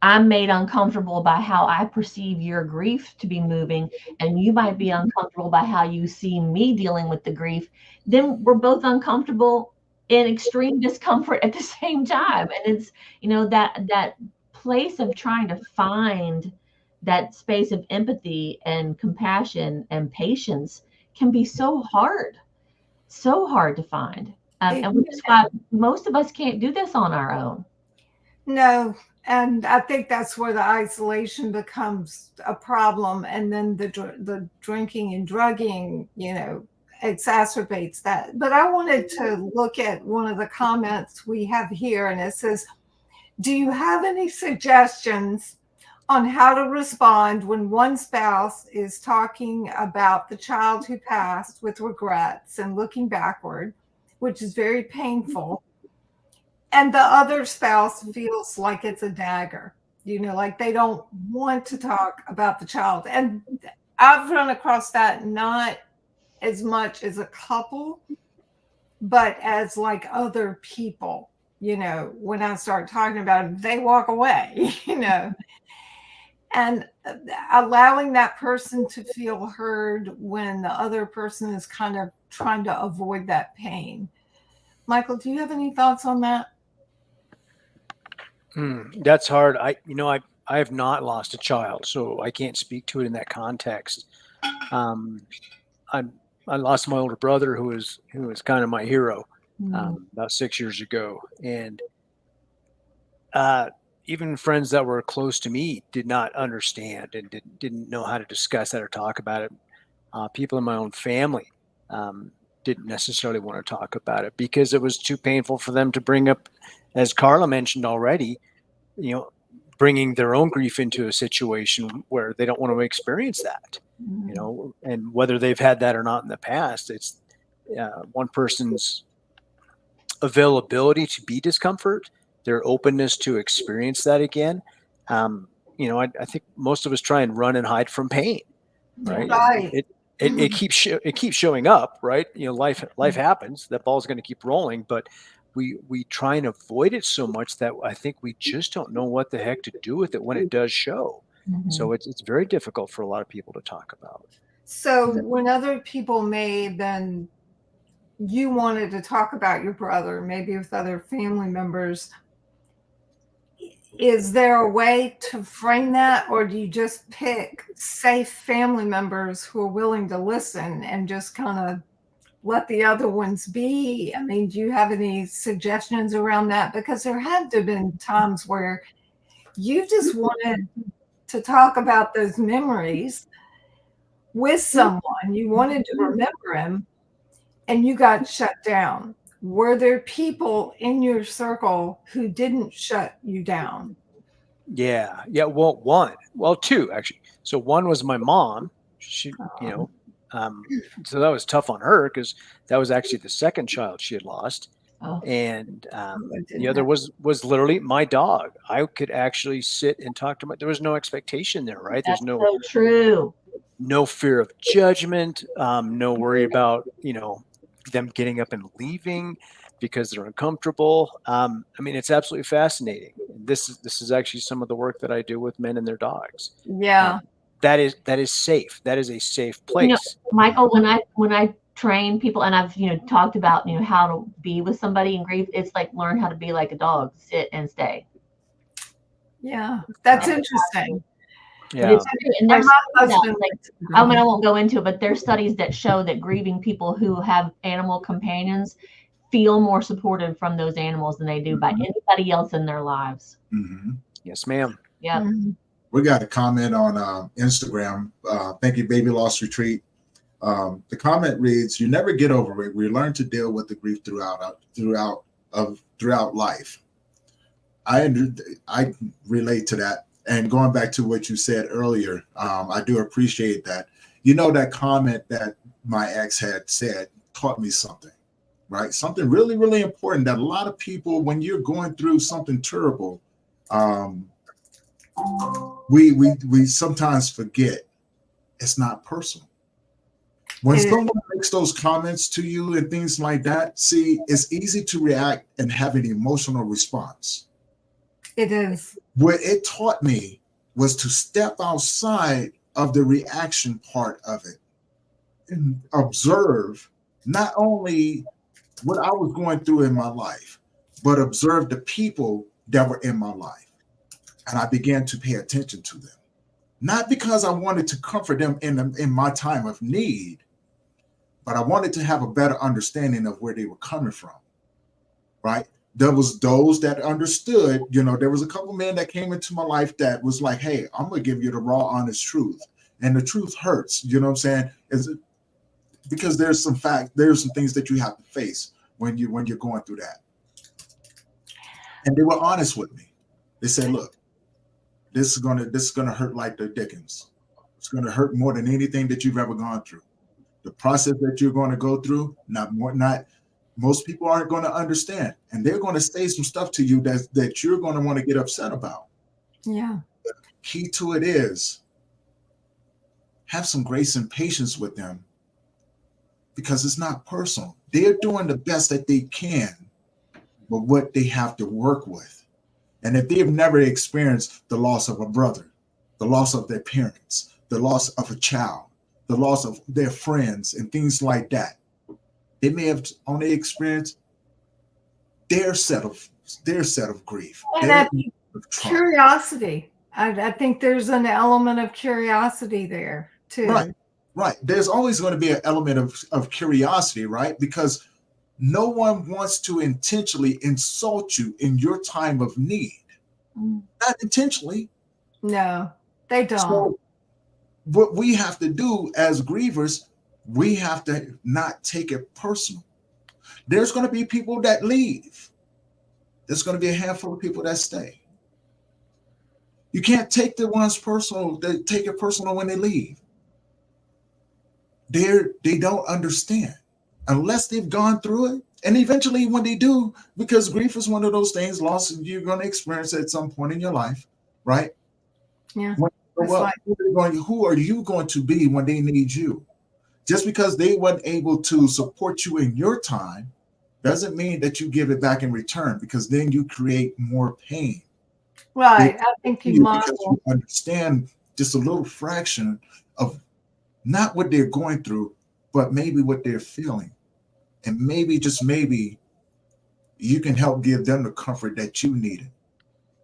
I'm made uncomfortable by how I perceive your grief to be moving, and you might be uncomfortable by how you see me dealing with the grief, then we're both uncomfortable in extreme discomfort at the same time. And it's, you know, that place of trying to find that space of empathy and compassion and patience can be so hard to find. And which is why most of us can't do this on our own. No, And I think that's where the isolation becomes a problem, and then the drinking and drugging, exacerbates that. But I wanted to look at one of the comments we have here, and it says, "Do you have any suggestions on how to respond when one spouse is talking about the child who passed with regrets and looking backward, which is very painful, and the other spouse feels like it's a dagger, like they don't want to talk about the child?" And I've run across that not as much as a couple, but as like other people, when I start talking about it, they walk away, and allowing that person to feel heard when the other person is kind of trying to avoid that pain. Michael, do you have any thoughts on that? That's hard. I have not lost a child, so I can't speak to it in that context. I lost my older brother, who was kind of my hero, about 6 years ago, and even friends that were close to me did not understand and didn't know how to discuss that or talk about it. People in my own family didn't necessarily want to talk about it because it was too painful for them to bring up, as Carla mentioned already, bringing their own grief into a situation where they don't want to experience that, and whether they've had that or not in the past, it's one person's availability to be discomfort, their openness to experience that again. I think most of us try and run and hide from pain, right? Right. It keeps showing up, right? Life happens. That ball's going to keep rolling, but we try and avoid it so much that I think we just don't know what the heck to do with it when it does show. So it's very difficult for a lot of people to talk about. So when other people then you wanted to talk about your brother, maybe with other family members, is there a way to frame that, or do you just pick safe family members who are willing to listen and just kind of let the other ones be? I mean, do you have any suggestions around that? Because there had to have been times where you just wanted to talk about those memories with someone. You wanted to remember him, and you got shut down. Were there people in your circle who didn't shut you down? Yeah. Well, two actually. So one was my mom. She, so that was tough on her because that was actually the second child she had lost. And the other was literally my dog. I could actually sit and talk to there was no expectation there, right? That's There's so true. No fear of judgment, no worry about, them getting up and leaving because they're uncomfortable. It's absolutely fascinating. This is actually some of the work that I do with men and their dogs. Yeah. That is safe. That is a safe place. Michael, when I train people, and I've talked about how to be with somebody in grief, it's like learn how to be like a dog, sit and stay. Yeah, that's interesting. Yeah. And there's I won't go into it, but there's studies that show that grieving people who have animal companions feel more supported from those animals than they do by anybody else in their lives. Yes, ma'am. Yeah. We got a comment on Instagram. Thank you, Baby Lost Retreat. The comment reads, "You never get over it. We learn to deal with the grief throughout life." I relate to that. And going back to what you said earlier, I do appreciate that. That comment that my ex had said taught me something, right? Something really, really important that a lot of people, when you're going through something terrible, we sometimes forget it's not personal. When someone makes those comments to you and things like that, see, it's easy to react and have an emotional response. It is. What it taught me was to step outside of the reaction part of it and observe not only what I was going through in my life, but observe the people that were in my life. And I began to pay attention to them. Not because I wanted to comfort them in my time of need, but I wanted to have a better understanding of where they were coming from, right? There was those that understood, there was a couple men that came into my life that was like, hey, I'm going to give you the raw, honest truth. And the truth hurts, you know what I'm saying? Because there's some things that you have to face when you're going through that. And they were honest with me. They said, look, this is gonna hurt like the Dickens. It's gonna hurt more than anything that you've ever gone through. The process that you're going to go through, most people aren't going to understand, and they're going to say some stuff to you that you're going to want to get upset about. Yeah. The key to it is have some grace and patience with them, because it's not personal. They're doing the best that they can with what they have to work with. And if they've never experienced the loss of a brother, the loss of their parents, the loss of a child, the loss of their friends and things like that, they may have only experienced their set of grief. And I think curiosity. I think there's an element of curiosity there too. Right. There's always going to be an element of curiosity, right? Because no one wants to intentionally insult you in your time of need. Not intentionally. No, they don't. So what we have to do as grievers, we have to not take it personal. There's going to be people that leave. There's going to be a handful of people that stay. You can't take the ones personal, they take it personal when they leave. They don't understand unless they've gone through it. And eventually when they do, because grief is one of those things, loss you're going to experience at some point in your life, right? Yeah. Who are you going to be when they need you? Just because they weren't able to support you in your time doesn't mean that you give it back in return, because then you create more pain. Right. I think you because you understand just a little fraction of not what they're going through, but maybe what they're feeling. And maybe, just maybe, you can help give them the comfort that you needed,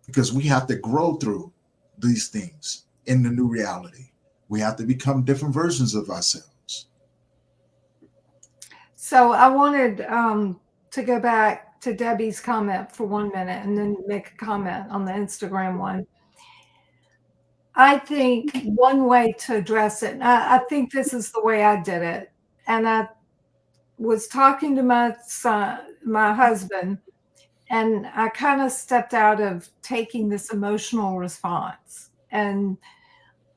because we have to grow through these things in the new reality. We have to become different versions of ourselves. So I wanted to go back to Debbie's comment for 1 minute and then make a comment on the Instagram one. I think one way to address it, and I think this is the way I did it, and I was talking to my husband, and I kind of stepped out of taking this emotional response and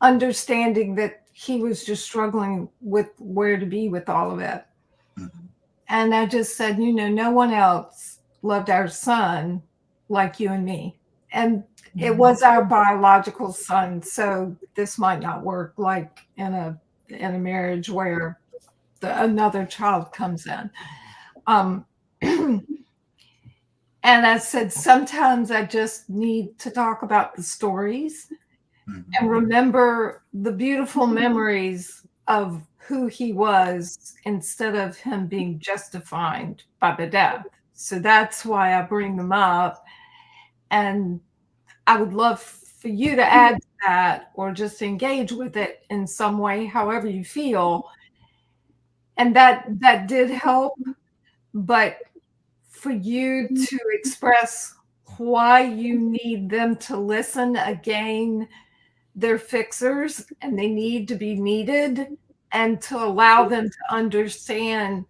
understanding that he was just struggling with where to be with all of it. Mm-hmm. And I just said, no one else loved our son like you and me. And it was our biological son. So this might not work like in a marriage where another child comes in. And I said, sometimes I just need to talk about the stories and remember the beautiful memories of who he was, instead of him being justified by the death. So that's why I bring them up. And I would love for you to add to that, or just engage with it in some way, however you feel. And that did help. But for you to express why you need them to listen again, they're fixers and they need to be needed, and to allow them to understand,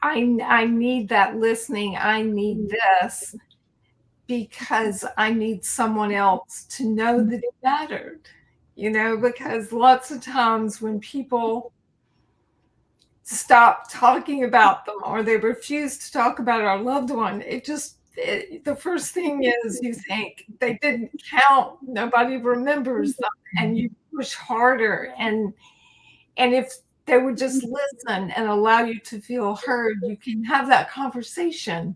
I need that listening. I need this because I need someone else to know that it mattered, because lots of times when people stop talking about them, or they refuse to talk about our loved one, the first thing is you think they didn't count, nobody remembers them, and you push harder. And if they would just listen and allow you to feel heard, you can have that conversation.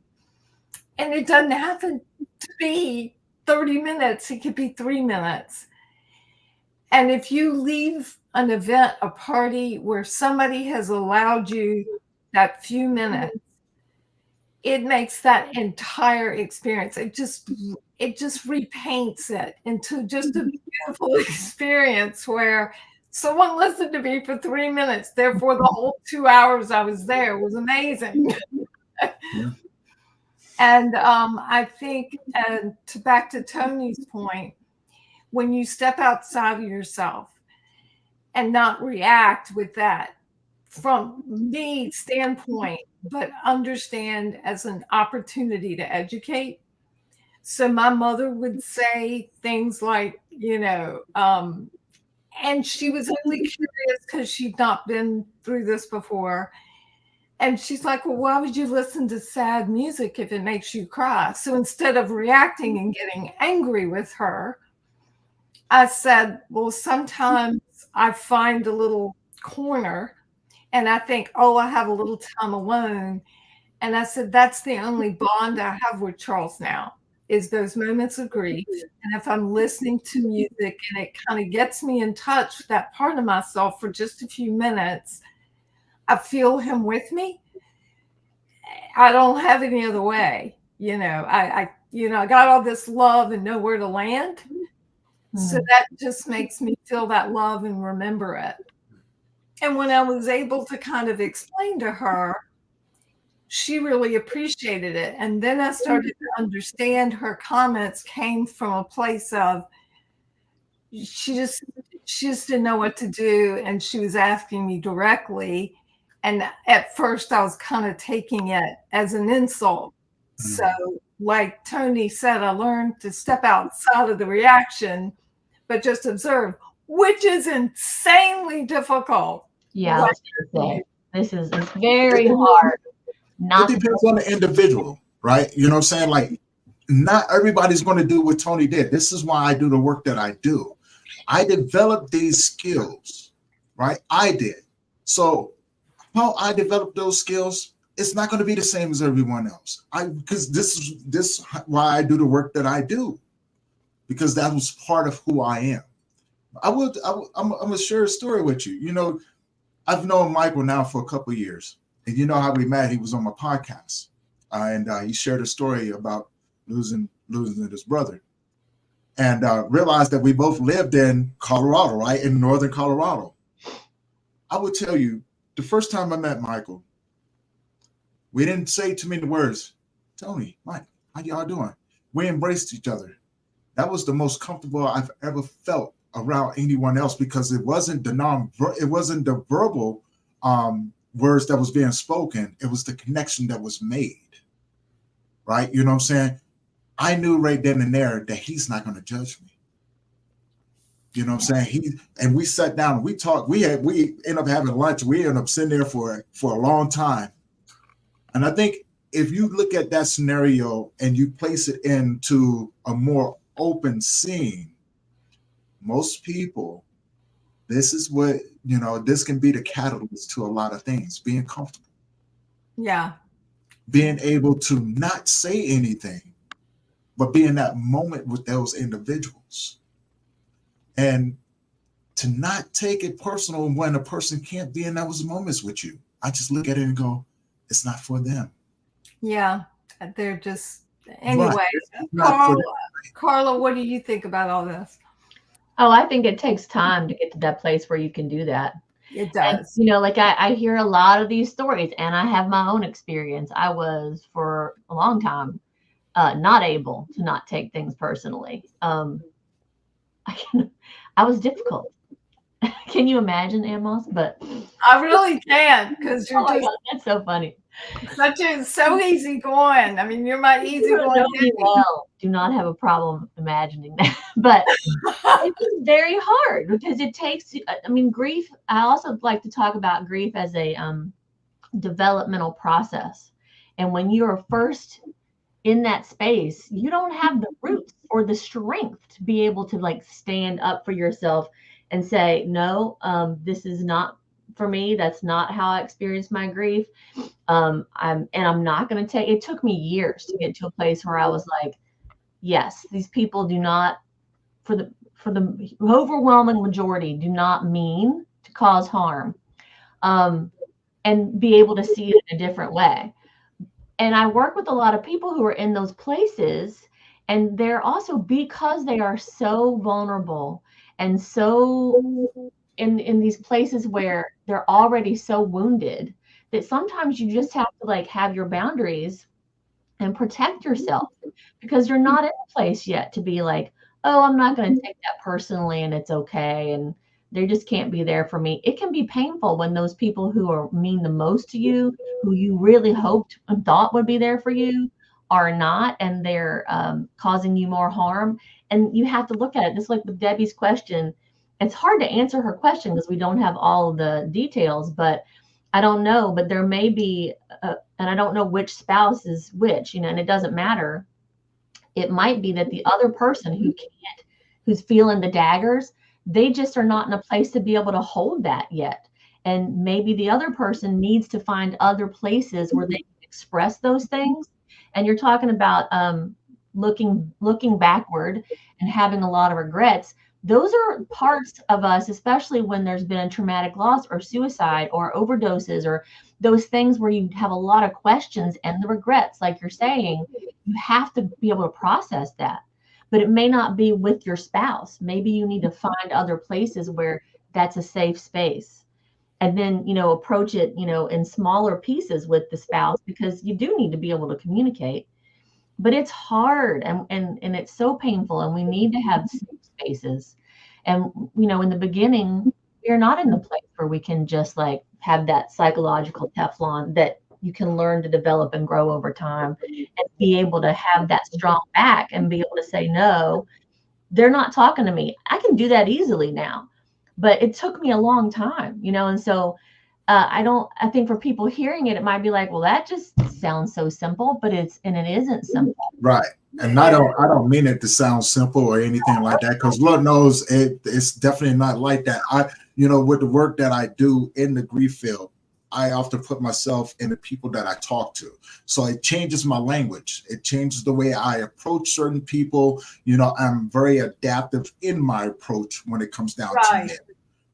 And it doesn't have to be 30 minutes. It could be 3 minutes. And if you leave an event, a party where somebody has allowed you that few minutes, it makes that entire experience. It just repaints it into just a beautiful experience where someone listened to me for 3 minutes. Therefore, the whole 2 hours I was there was amazing. Yeah. And I think, and back to Tony's point, when you step outside of yourself and not react with that from me standpoint, but understand as an opportunity to educate. So my mother would say things like, and she was only curious because she'd not been through this before. And she's like, well, why would you listen to sad music if it makes you cry? So instead of reacting and getting angry with her, I said, well, sometimes I find a little corner and I think, oh, I have a little time alone. And I said, that's the only bond I have with Charles now, is those moments of grief. And if I'm listening to music and it kind of gets me in touch with that part of myself for just a few minutes, I feel him with me. I don't have any other way. I got all this love and know where to land. So that just makes me feel that love and remember it. And when I was able to kind of explain to her, she really appreciated it. And then I started to understand her comments came from a place of she just didn't know what to do. And she was asking me directly. And at first I was kind of taking it as an insult. Mm-hmm. So like Tony said, I learned to step outside of the reaction, but just observe, which is insanely difficult. Yeah, this is it's very hard. It depends on the individual, right? You know what I'm saying? Like, not everybody's going to do what Tony did. This is why I do the work that I do. I developed these skills, right? I did. So how I developed those skills, it's not going to be the same as everyone else. Because this is why I do the work that I do, because that was part of who I am. I'm going to share a story with you. I've known Michael now for a couple of years. And you know how we met? He was on my podcast, and he shared a story about losing his brother, and realized that we both lived in Colorado, right, in northern Colorado. I would tell you, the first time I met Michael, we didn't say too many words. Tony, Mike, how y'all doing? We embraced each other. That was the most comfortable I've ever felt around anyone else, because it wasn't the verbal words that was being spoken. It was the connection that was made, right? You know what I'm saying? I knew right then and there that he's not going to judge me. You know what I'm saying? And we sat down and we talked. We ended up having lunch. We ended up sitting there for a long time. And I think if you look at that scenario and you place it into a more open scene, most people, this is what, this can be the catalyst to a lot of things, being comfortable. Yeah. Being able to not say anything, but be in that moment with those individuals. And to not take it personal when a person can't be in those moments with you. I just look at it and go, it's not for them. Yeah. They're just, anyway. Right. Carla, what do you think about all this? Oh, I think it takes time to get to that place where you can do that. It does. And, like I hear a lot of these stories, and I have my own experience. I was for a long time not able to not take things personally. I was difficult. Can you imagine, Amos? But I really can, because you're God, that's so funny. So easy going. I mean, you're my easy going. Well, do not have a problem imagining that, but it's very hard because it takes. I mean, grief. I also like to talk about grief as a developmental process, and when you are first in that space, you don't have the roots or the strength to be able to stand up for yourself and say, no, this is not for me. That's not how I experienced my grief. I'm not going to take, it took me years to get to a place where I was like, yes, these people do not, for the overwhelming majority, do not mean to cause harm, and be able to see it in a different way. And I work with a lot of people who are in those places, and they're also, because they are so vulnerable and so in these places where they're already so wounded, that sometimes you just have to have your boundaries and protect yourself, because you're not in a place yet to be like, oh, I'm not going to take that personally and it's okay. And they just can't be there for me. It can be painful when those people who are mean the most to you, who you really hoped and thought would be there for you, are not, and they're causing you more harm. And you have to look at it just like with Debbie's question. It's hard to answer her question because we don't have all of the details, but I don't know, but there may be, and I don't know which spouse is which, and it doesn't matter. It might be that the other person who's feeling the daggers, they just are not in a place to be able to hold that yet. And maybe the other person needs to find other places where they can express those things. And you're talking about looking backward and having a lot of regrets. Those are parts of us, especially when there's been a traumatic loss or suicide or overdoses or those things where you have a lot of questions and the regrets, like you're saying. You have to be able to process that, but it may not be with your spouse. Maybe you need to find other places where that's a safe space, and then approach it in smaller pieces with the spouse, because you do need to be able to communicate. But it's hard, and it's so painful, and we need to have safe spaces. And in the beginning, we're not in the place where we can just like have that psychological Teflon that you can learn to develop and grow over time, and be able to have that strong back and be able to say, no, they're not talking to me. I can do that easily now, but it took me a long time, and so I think for people hearing it, it might be like, well, that just sounds so simple, but it isn't simple. Right. And I don't mean it to sound simple or anything like that, because Lord knows it's definitely not like that. With the work that I do in the grief field, I often put myself in the people that I talk to. So it changes my language. It changes the way I approach certain people. I'm very adaptive in my approach when it comes down to it.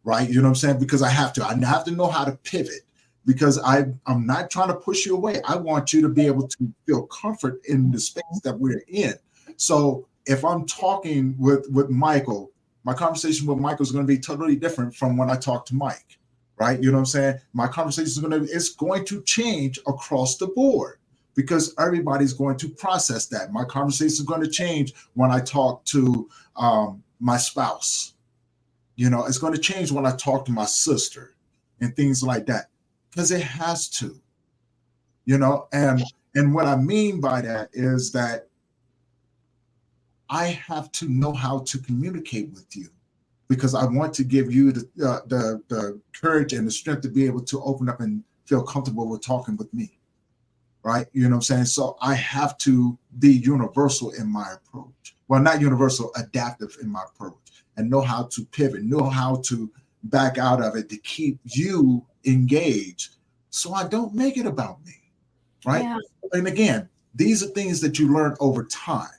Right. You know what I'm saying? Because I have to know how to pivot, because I'm not trying to push you away. I want you to be able to feel comfort in the space that we're in. So if I'm talking with Michael, my conversation with Michael is going to be totally different from when I talk to Mike. Right. You know what I'm saying? My conversation is going to change across the board, because everybody's going to process that. My conversation is going to change when I talk to my spouse. It's going to change when I talk to my sister and things like that, because it has to, and what I mean by that is that I have to know how to communicate with you, because I want to give you the courage and the strength to be able to open up and feel comfortable with talking with me. Right. You know what I'm saying? So I have to be universal in my approach. Well, not universal, adaptive in my approach, and know how to pivot, know how to back out of it to keep you engaged, so I don't make it about me. Right. Yeah. And again, these are things that you learn over time.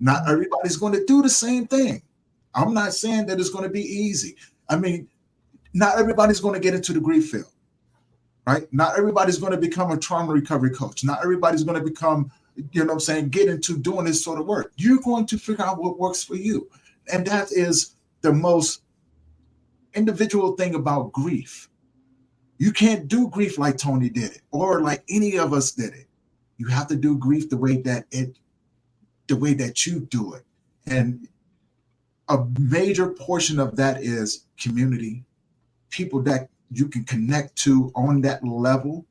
Not everybody's going to do the same thing. I'm not saying that it's going to be easy. I mean, not everybody's going to get into the grief field. Right? Not everybody's going to become a trauma recovery coach. Not everybody's going to become, get into doing this sort of work. You're going to figure out what works for you. And that is the most individual thing about grief. You can't do grief like Tony did it, or like any of us did it. You have to do grief the way that you do it. And a major portion of that is community, people that you can connect to on that level,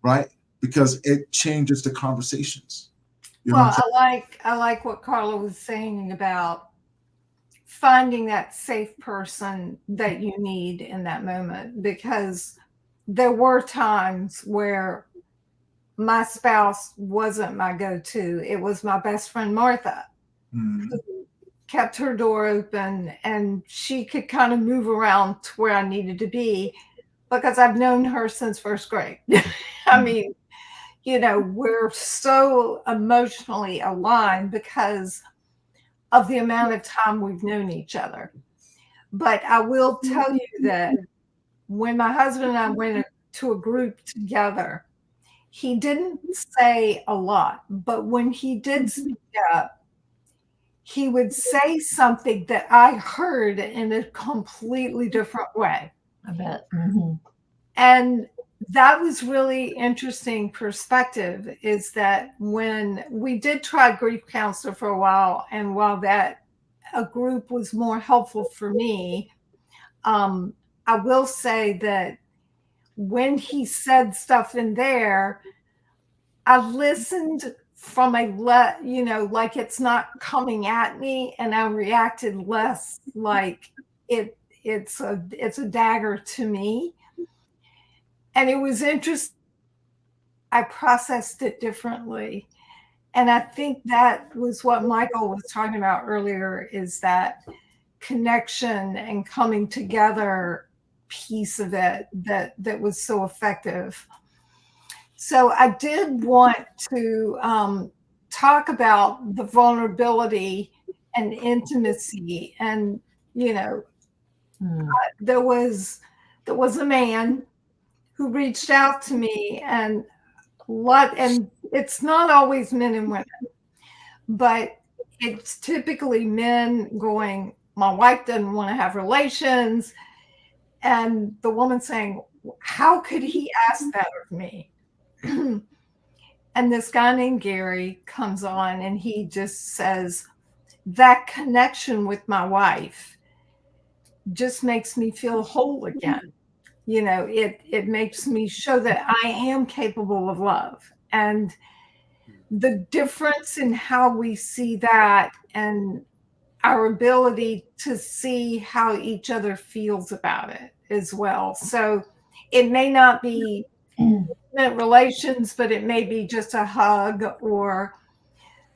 right? Because it changes the conversations. Well, I like what Carla was saying about finding that safe person that you need in that moment, because there were times where my spouse wasn't my go-to. It was my best friend, Martha, who kept her door open, and she could kind of move around to where I needed to be, because I've known her since first grade. I mean, we're so emotionally aligned because of the amount of time we've known each other. But I will tell you that when my husband and I went to a group together, he didn't say a lot, but when he did speak up, he would say something that I heard in a completely different way. I bet. Mm-hmm. And that was really interesting perspective, is that when we did try grief counselor for a while, and while that a group was more helpful for me, I will say that when he said stuff in there, I listened from like it's not coming at me, and I reacted less like it's a dagger to me. And it was interesting. I processed it differently. And I think that was what Michael was talking about earlier, is that connection and coming together piece of it that was so effective. So I did want to talk about the vulnerability and intimacy. And, there was a man who reached out to me, and it's not always men and women, but it's typically men going, my wife doesn't want to have relations. And the woman saying, how could he ask that of me? And this guy named Gary comes on, and he just says, that connection with my wife just makes me feel whole again. It makes me show that I am capable of love. And the difference in how we see that, and our ability to see how each other feels about it as well. So it may not be intimate relations, but it may be just a hug or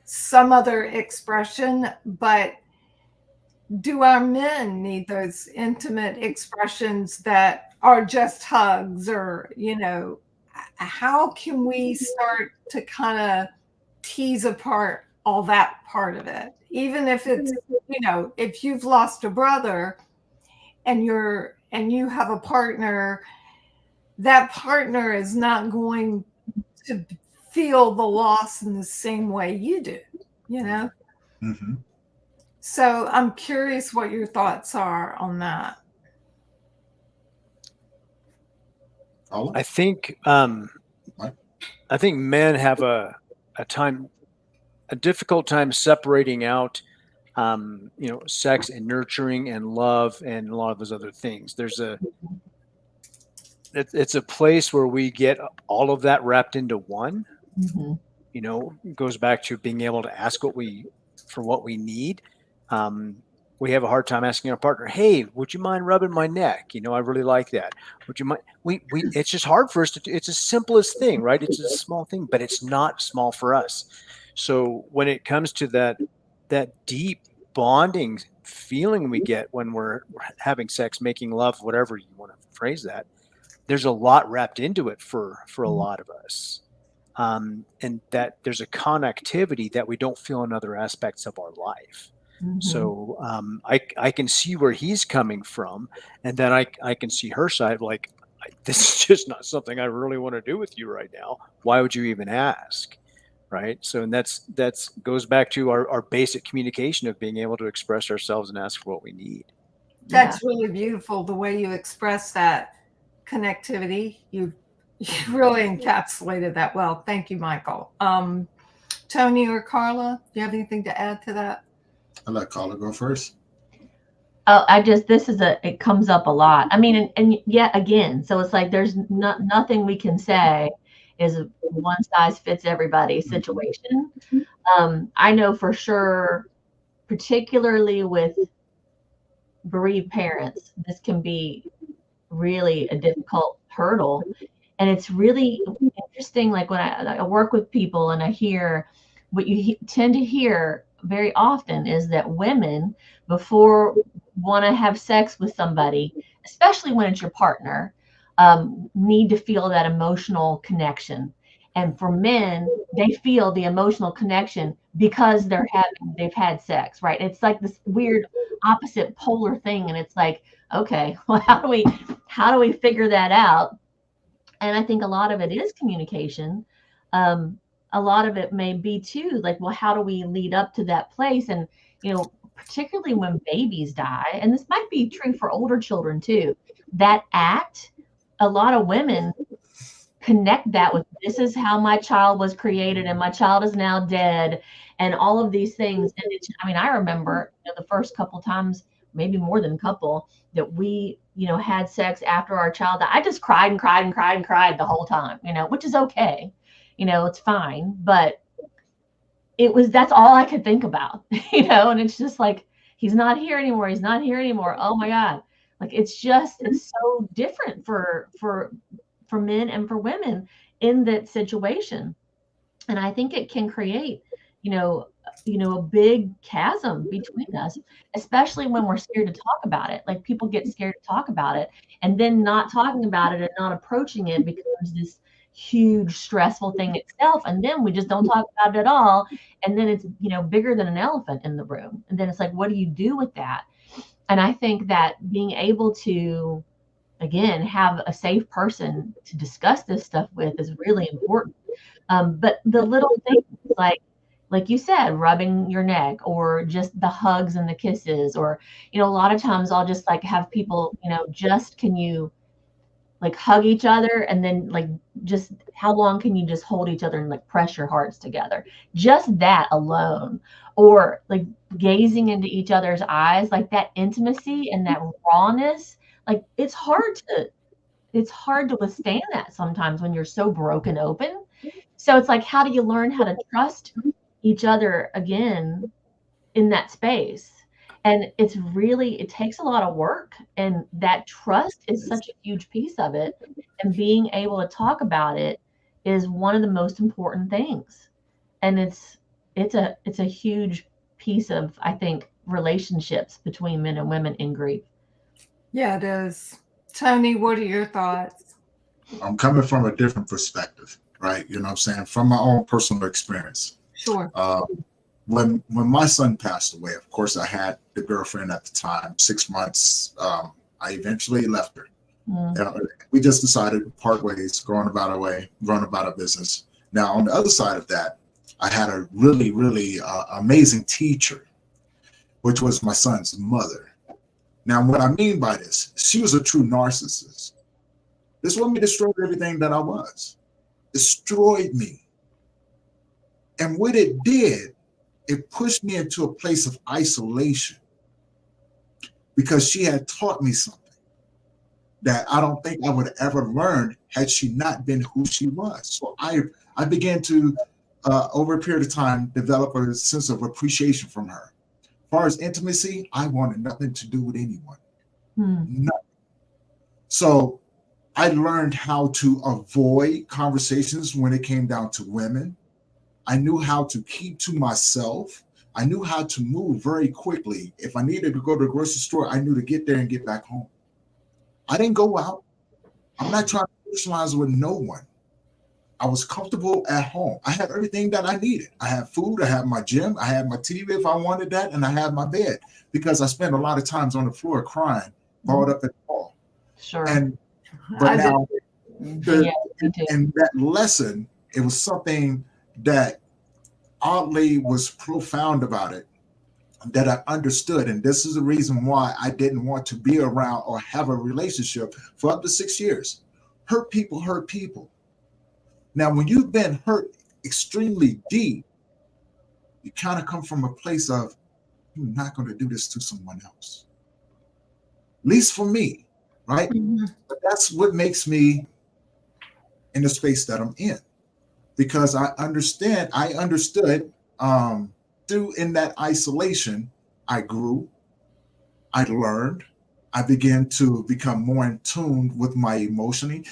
some other expression. But do our men need those intimate expressions that are just hugs? Or, how can we start to kind of tease apart all that part of it? Even if it's, if you've lost a brother and you have a partner, that partner is not going to feel the loss in the same way you do, Mm-hmm. So I'm curious what your thoughts are on that. Paula? I think men have a difficult time separating out, sex and nurturing and love and a lot of those other things. It's a place where we get all of that wrapped into one. Mm-hmm. It goes back to being able to ask what we need. We have a hard time asking our partner, hey, would you mind rubbing my neck? I really like that. Would you mind? It's just hard for us to do. It's the simplest thing, right? It's a small thing, but it's not small for us. So when it comes to that deep bonding feeling we get when we're having sex, making love, whatever you want to phrase that, there's a lot wrapped into it for a lot of us. And that there's a connectivity that we don't feel in other aspects of our life. Mm-hmm. So I can see where he's coming from, and then I can see her side, like, this is just not something I really want to do with you right now. Why would you even ask? Right. So, and that's goes back to our basic communication of being able to express ourselves and ask for what we need. That's really beautiful, the way you express that connectivity. You really encapsulated that well. Thank you, Michael. Tony or Carla, do you have anything to add to that? I'll let Carla go first. Oh, it comes up a lot. I mean, and yet again, so it's like there's nothing we can say is a one size fits everybody situation. I know for sure, particularly with bereaved parents, this can be really a difficult hurdle. And it's really interesting, like when I work with people and I hear what you tend to hear very often is that women, before want to have sex with somebody, especially when it's your partner, need to feel that emotional connection. And for men, they feel the emotional connection because they've had sex, right? It's like this weird opposite polar thing. And it's like, okay, well, how do we figure that out? And I think a lot of it is communication. A lot of it may be too, like, well, how do we lead up to that place? And, particularly when babies die, and this might be true for older children too, that act, a lot of women connect that with, this is how my child was created and my child is now dead and all of these things. And it's, I mean, I remember, you know, the first couple times, maybe more than a couple, that we, you know, had sex after our child died. I just cried and cried and cried and cried the whole time, you know, which is okay. You know, it's fine. But it was, that's all I could think about, you know, and it's just like, he's not here anymore. He's not here anymore. Oh my God. Like, it's just, it's so different for men and for women in that situation. And I think it can create, you know, a big chasm between us, especially when we're scared to talk about it. Like, people get scared to talk about it, and then not talking about it and not approaching it becomes this huge stressful thing itself. And then we just don't talk about it at all. And then it's, you know, bigger than an elephant in the room. And then it's like, what do you do with that? And I think that being able to, again, have a safe person to discuss this stuff with is really important. But the little things, like you said, rubbing your neck, or just the hugs and the kisses, or, you know, a lot of times I'll just like have people, you know, just, can you like hug each other, and then like, just how long can you just hold each other and like press your hearts together? Just that alone, or like gazing into each other's eyes, like that intimacy and that rawness, like it's hard to withstand that sometimes when you're so broken open. So it's like, how do you learn how to trust each other again in that space? And it's really, it takes a lot of work, and that trust is such a huge piece of it. And being able to talk about it is one of the most important things. And it's a huge piece of, I think, relationships between men and women in grief. Yeah, it is. Tony, what are your thoughts? I'm coming from a different perspective, right? You know what I'm saying? From my own personal experience. Sure. When my son passed away, of course, I had the girlfriend at the time, 6 months. I eventually left her. We just decided to part ways, going about our business. Now, on the other side of that, I had a really, really amazing teacher, which was my son's mother. Now, what I mean by this, she was a true narcissist. This woman destroyed everything that I was, destroyed me. And what it did, it pushed me into a place of isolation, because she had taught me something that I don't think I would have ever learned had she not been who she was. So I began to, over a period of time, develop a sense of appreciation from her. As far as intimacy, I wanted nothing to do with anyone. Nothing. So I learned how to avoid conversations when it came down to women. I knew how to keep to myself. I knew how to move very quickly. If I needed to go to the grocery store, I knew to get there and get back home. I didn't go out. I'm not trying to socialize with no one. I was comfortable at home. I had everything that I needed. I had food, I had my gym, I had my TV if I wanted that, and I had my bed, because I spent a lot of times on the floor crying, balled up at the wall. Sure. But now, in that lesson, it was something that oddly was profound about it, that I understood. And this is the reason why I didn't want to be around or have a relationship for up to 6 years. Hurt people hurt people. Now, when you've been hurt extremely deep, you kind of come from a place of, I'm not going to do this to someone else. At least for me, right? But that's what makes me in the space that I'm in. Because I understood through in that isolation, I grew, I learned, I began to become more in tune with my emotions.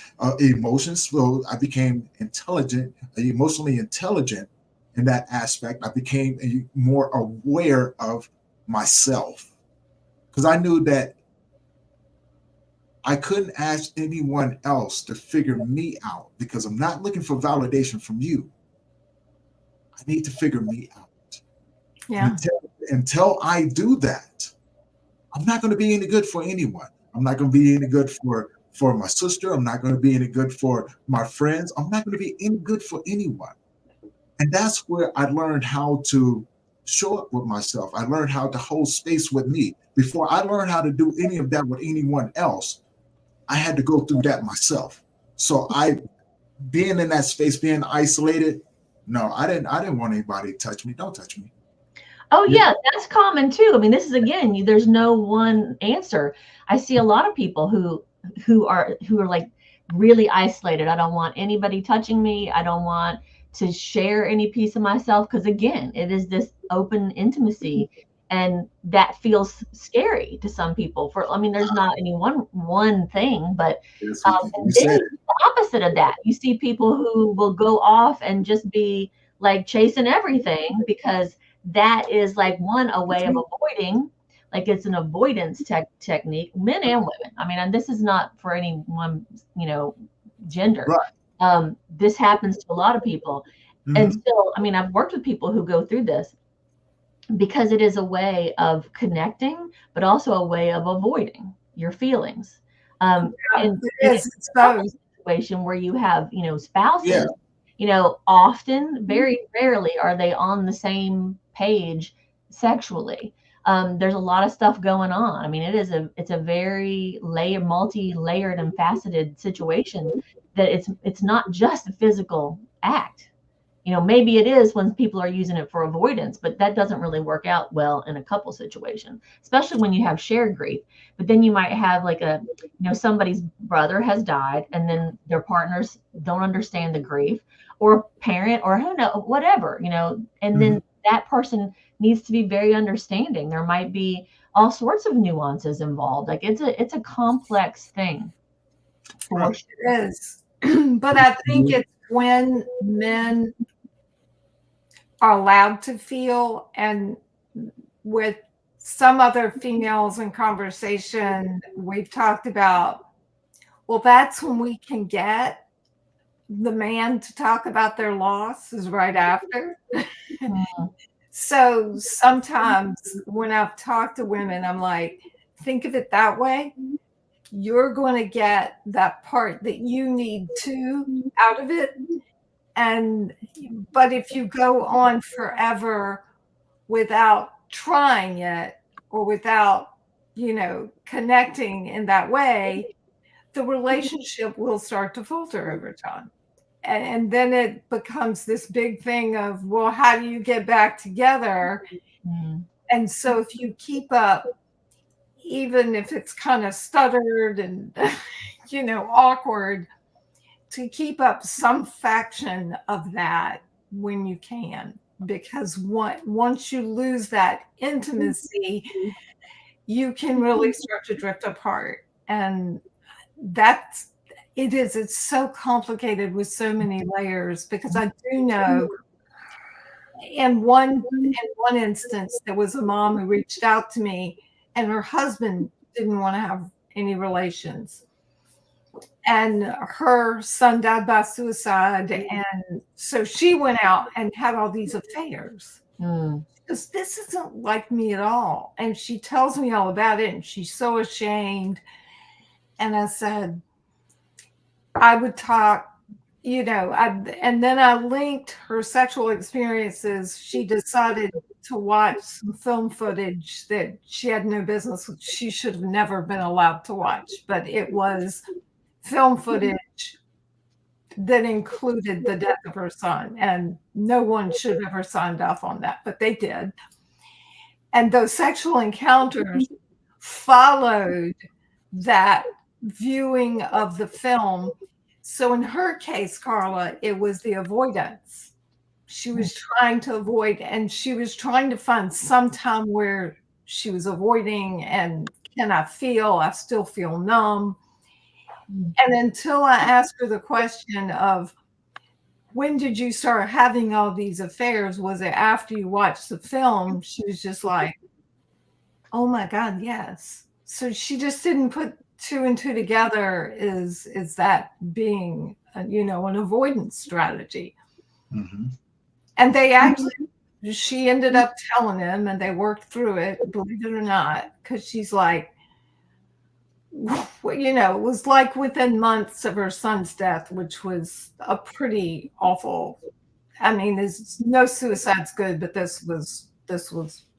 So I became emotionally intelligent in that aspect. I became more aware of myself, because I knew that I couldn't ask anyone else to figure me out, because I'm not looking for validation from you. I need to figure me out. Yeah. Until I do that, I'm not going to be any good for anyone. I'm not going to be any good for my sister. I'm not going to be any good for my friends. I'm not going to be any good for anyone. And that's where I learned how to show up with myself. I learned how to hold space with me. Before I learned how to do any of that with anyone else, I had to go through that myself. So I being in that space, being isolated. No, I didn't want anybody to touch me. Don't touch me. Oh yeah, that's common too. I mean, this is again, there's no one answer. I see a lot of people who are like really isolated. I don't want anybody touching me. I don't want to share any piece of myself, because again, it is this open intimacy, and that feels scary to some people. I mean, there's not any one thing, but You and said then it. the opposite of that, you see people who will go off and just be like chasing everything, because that is like a way of avoiding, like it's an avoidance technique, men and women. I mean, and this is not for any one, gender. Right. This happens to a lot of people. Mhm. And still, I mean, I've worked with people who go through this because it is a way of connecting, but also a way of avoiding your feelings. And It it's is. It's a couple both. situation where you have, spouses, Yeah. often, very rarely are they on the same page sexually. There's a lot of stuff going on. I mean, it's a very multi-layered and faceted situation, that it's not just a physical act. Maybe it is when people are using it for avoidance, but that doesn't really work out well in a couple situation, especially when you have shared grief. But then you might have like somebody's brother has died, and then their partners don't understand the grief, or parent, or who knows, whatever, and then that person needs to be very understanding. There might be all sorts of nuances involved. Like it's a complex thing. Right. It is. But I think it's when men are allowed to feel, and with some other females in conversation, we've talked about, well, that's when we can get the man to talk about their loss is right after. So sometimes when I've talked to women, I'm like, think of it that way. You're going to get that part that you need to out of it. But if you go on forever without trying it, or without, connecting in that way, the relationship will start to falter over time. And then it becomes this big thing of, well, how do you get back together? And so if you keep up, even if it's kind of stuttered and, awkward, to keep up some fraction of that when you can, because once you lose that intimacy, you can really start to drift apart. And it's so complicated with so many layers, because I do know in one instance, there was a mom who reached out to me, and her husband didn't want to have any relations. And her son died by suicide. And so she went out and had all these affairs. Because this isn't like me at all. And she tells me all about it, and she's so ashamed. And I said, I would talk, and then I linked her sexual experiences. She decided to watch some film footage that she had no business, she should have never been allowed to watch, but it was film footage that included the death of her son, and no one should have ever signed off on that, but they did. And those sexual encounters followed that viewing of the film. So in her case, Carla, it was the avoidance. She was trying to avoid, and she was trying to find some time where she was avoiding, and can I still feel numb. And until I asked her the question of, when did you start having all these affairs? Was it after you watched the film? She was just like, oh my God, yes. So she just didn't put two and two together. Is that being, an avoidance strategy? And they actually, she ended up telling him, and they worked through it, believe it or not, because she's like, it was like within months of her son's death, which was a pretty awful. I mean, there's no suicide's good, but this was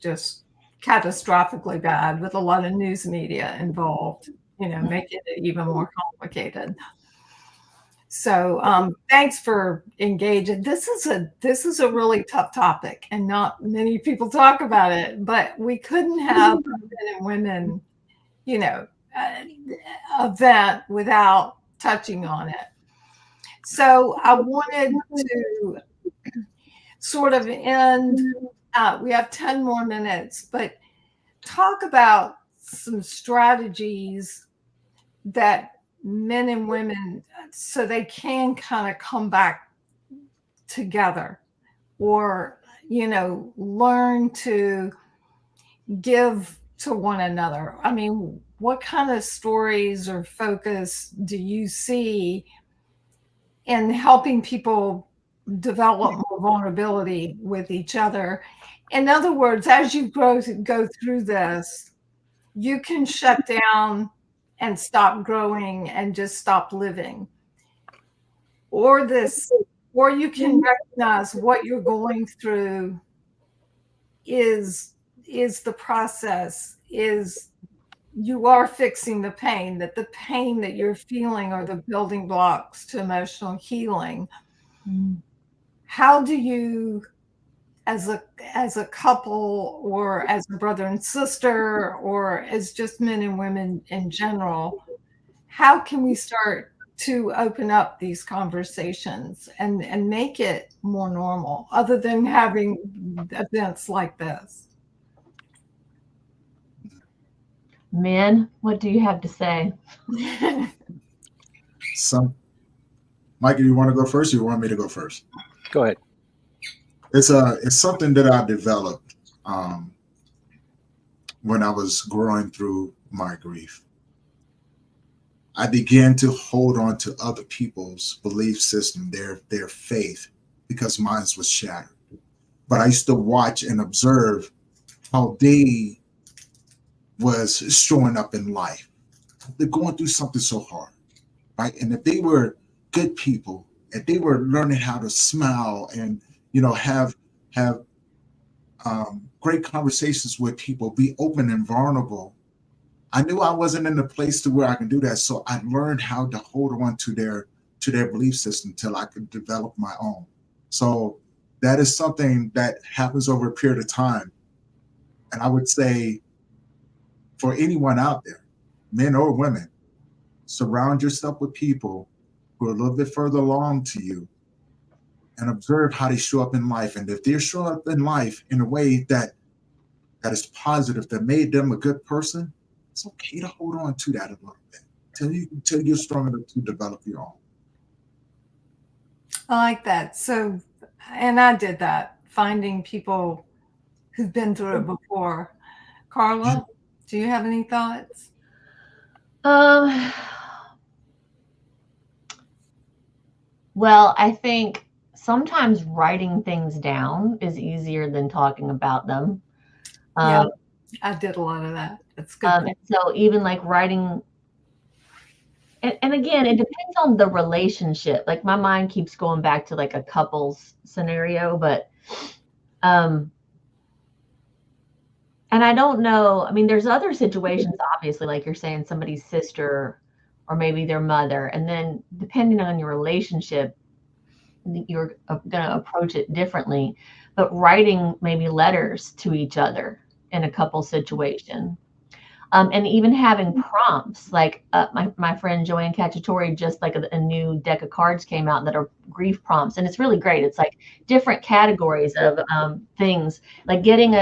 just catastrophically bad, with a lot of news media involved, making it even more complicated. So thanks for engaging. This is a really tough topic, and not many people talk about it. But we couldn't have a men and women, you know, event without touching on it. So I wanted to sort of end. We have 10 more minutes, but talk about some strategies that men and women, so they can kind of come back together, or, you know, learn to give to one another. I mean, what kind of stories or focus do you see in helping people develop more vulnerability with each other? In other words, as you go through this, you can shut down and stop growing and just stop living. Or you can recognize what you're going through is the process, is you are fixing the pain, that the pain that you're feeling are the building blocks to emotional healing. How do you, as a couple, or as a brother and sister, or as just men and women in general, how can we start to open up these conversations and make it more normal, other than having events like this? Men, what do you have to say? Michael, you want to go first, or you want me to go first? Go ahead. It's something that I developed when I was growing through my grief. I began to hold on to other people's belief system, their faith, because mine was shattered. But I used to watch and observe how they was showing up in life. They're going through something so hard, right? And if they were good people, if they were learning how to smile and, you know, have great conversations with people, be open and vulnerable, I knew I wasn't in the place to where I can do that. So I learned how to hold on to their belief system till I could develop my own. So that is something that happens over a period of time. And I would say, for anyone out there, men or women, surround yourself with people who are a little bit further along to you, and observe how they show up in life. And if they're showing up in life in a way that is positive, that made them a good person, it's okay to hold on to that a little bit till you're strong enough to develop your own. I like that. So, and I did that, finding people who've been through it before. Carla, do you have any thoughts? Well, I think sometimes writing things down is easier than talking about them. Yeah, I did a lot of that. That's good. And so even like writing, and again, it depends on the relationship. Like my mind keeps going back to like a couples scenario, but and I don't know. I mean, there's other situations, obviously, like you're saying, somebody's sister or maybe their mother. And then depending on your relationship, you're going to approach it differently. But writing maybe letters to each other in a couple situation. And even having prompts, like my friend Joanne Cacciatore, just like a new deck of cards came out that are grief prompts. And it's really great. It's like different categories of things, like getting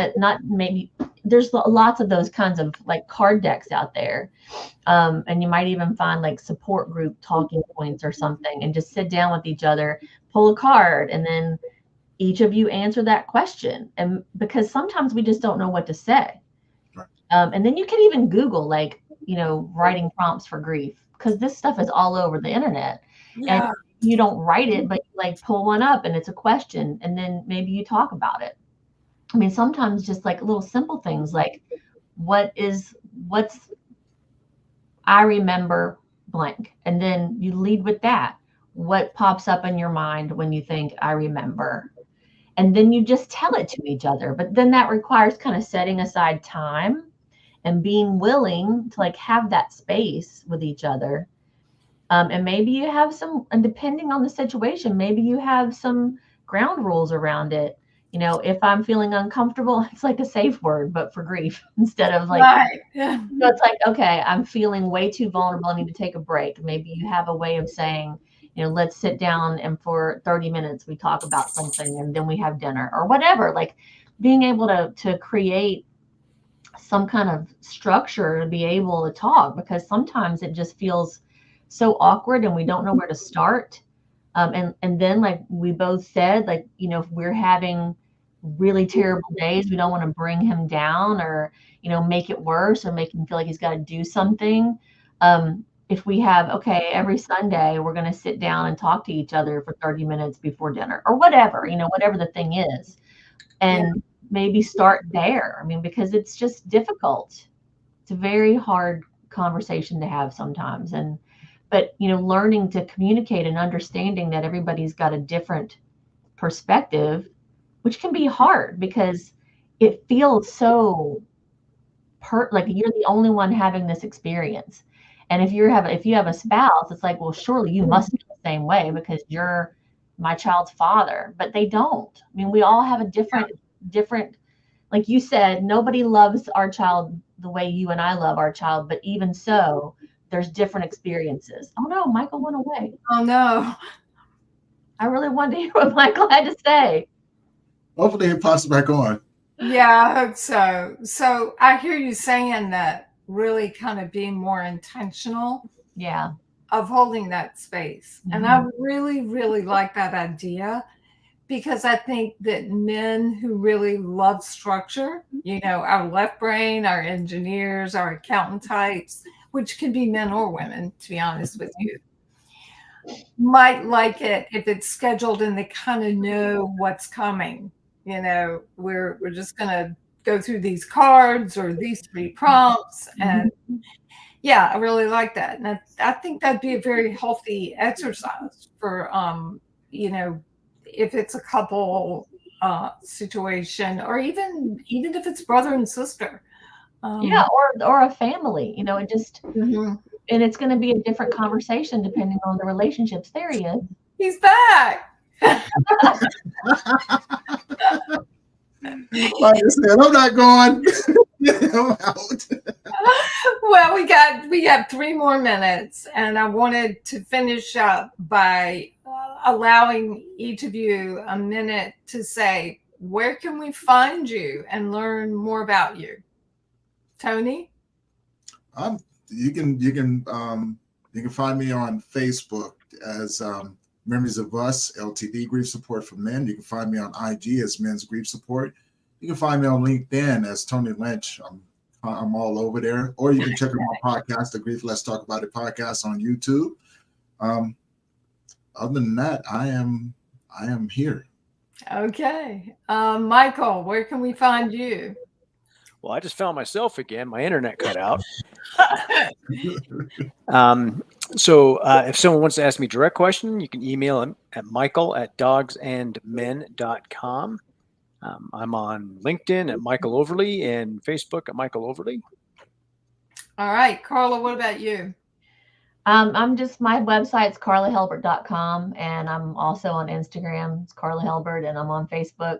there's lots of those kinds of like card decks out there. And you might even find like support group talking points or something, and just sit down with each other, pull a card, and then each of you answer that question. And because sometimes we just don't know what to say. And then you can even Google, like, you know, writing prompts for grief, because this stuff is all over the internet. Yeah. And you don't write it, but you like pull one up and it's a question, and then maybe you talk about it. I mean, sometimes just like little simple things like what's I remember blank. And then you lead with that. What pops up in your mind when you think I remember? And then you just tell it to each other. But then that requires kind of setting aside time and being willing to like have that space with each other. And maybe you have some, and depending on the situation, maybe you have some ground rules around it. You know, if I'm feeling uncomfortable, it's like a safe word, but for grief instead of like, Right. Yeah. so it's like, okay, I'm feeling way too vulnerable. I need to take a break. Maybe you have a way of saying, you know, let's sit down and for 30 minutes we talk about something and then we have dinner or whatever. Like being able to create some kind of structure to be able to talk, because sometimes it just feels so awkward and we don't know where to start. And then like we both said, like, you know, if we're having really terrible days, we don't want to bring him down or, you know, make it worse or make him feel like he's got to do something. If we have, okay, every Sunday we're going to sit down and talk to each other for 30 minutes before dinner or whatever, you know, whatever the thing is. And maybe start there. I mean, because it's just difficult. It's a very hard conversation to have sometimes. But, you know, learning to communicate and understanding that everybody's got a different perspective, which can be hard because it feels so like you're the only one having this experience. And if you have a spouse, it's like, well, surely you must feel the same way because you're my child's father, but they don't. I mean, we all have a different, like you said, nobody loves our child the way you and I love our child, but even so, there's different experiences. Oh no, Michael went away. Oh no. I really wanted to hear what Michael had to say. Hopefully it pops back on. Yeah, I hope so. So I hear you saying that really kind of being more intentional Yeah. of holding that space. And I really, really like that idea because I think that men who really love structure, you know, our left brain, our engineers, our accountant types, which can be men or women, to be honest with you, might like it if it's scheduled and they kind of know what's coming. You know, we're just going to go through these cards or these 3 prompts. And yeah, I really like that. And I think that'd be a very healthy exercise for, you know, if it's a couple situation or even if it's brother and sister. Yeah, or a family, you know, it just, Mhm. and it's going to be a different conversation depending on the relationships. There he is. He's back. Like I said, I'm not going. I'm out. Well, we have 3 more minutes, and I wanted to finish up by allowing each of you a minute to say, where can we find you and learn more about you? Tony? You can find me on Facebook as Memories of Us, LTD Grief Support for Men. You can find me on IG as Men's Grief Support. You can find me on LinkedIn as Tony Lynch. I'm all over there. Or you can check out my podcast, the Grief Let's Talk About It podcast on YouTube. Other than that, I am here. Okay. Michael, where can we find you? Well, I just found myself again. My internet cut out. So if someone wants to ask me a direct question, you can email them at michael@dogsandmen.com. I'm on LinkedIn at Michael Overly and Facebook at Michael Overly. All right. Carla, what about you? I'm just, my website's carlahelbert.com, and I'm also on Instagram. It's Carla Helbert, and I'm on Facebook,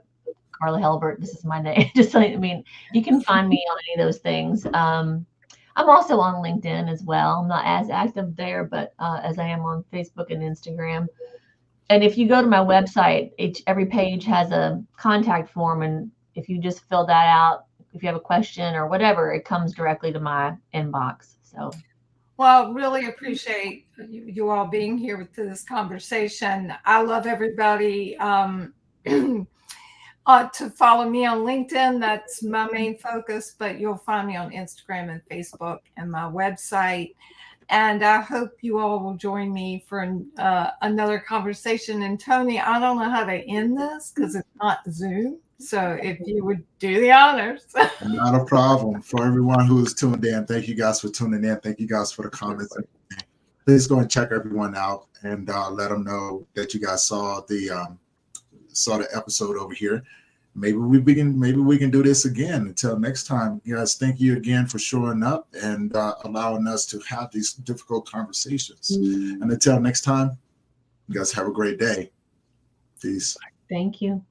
Carla Helbert. This is my name. Just, I mean, you can find me on any of those things. I'm also on LinkedIn as well. I'm not as active there, but as I am on Facebook and Instagram. And if you go to my website, every page has a contact form, and if you just fill that out, if you have a question or whatever, it comes directly to my inbox. So. Well, really appreciate you all being here with this conversation. I love everybody to follow me on LinkedIn. That's my main focus, but you'll find me on Instagram and Facebook and my website. And I hope you all will join me for another conversation. And Tony, I don't know how to end this because it's not Zoom. So if you would do the honors. Not a problem. For everyone who is tuned in, thank you guys for tuning in. Thank you guys for the comments. Please go and check everyone out and let them know that you guys saw the episode over here. maybe we can do this again. Until next time, guys, thank you again for showing up and allowing us to have these difficult conversations. And until next time, you guys have a great day. Peace. Thank you.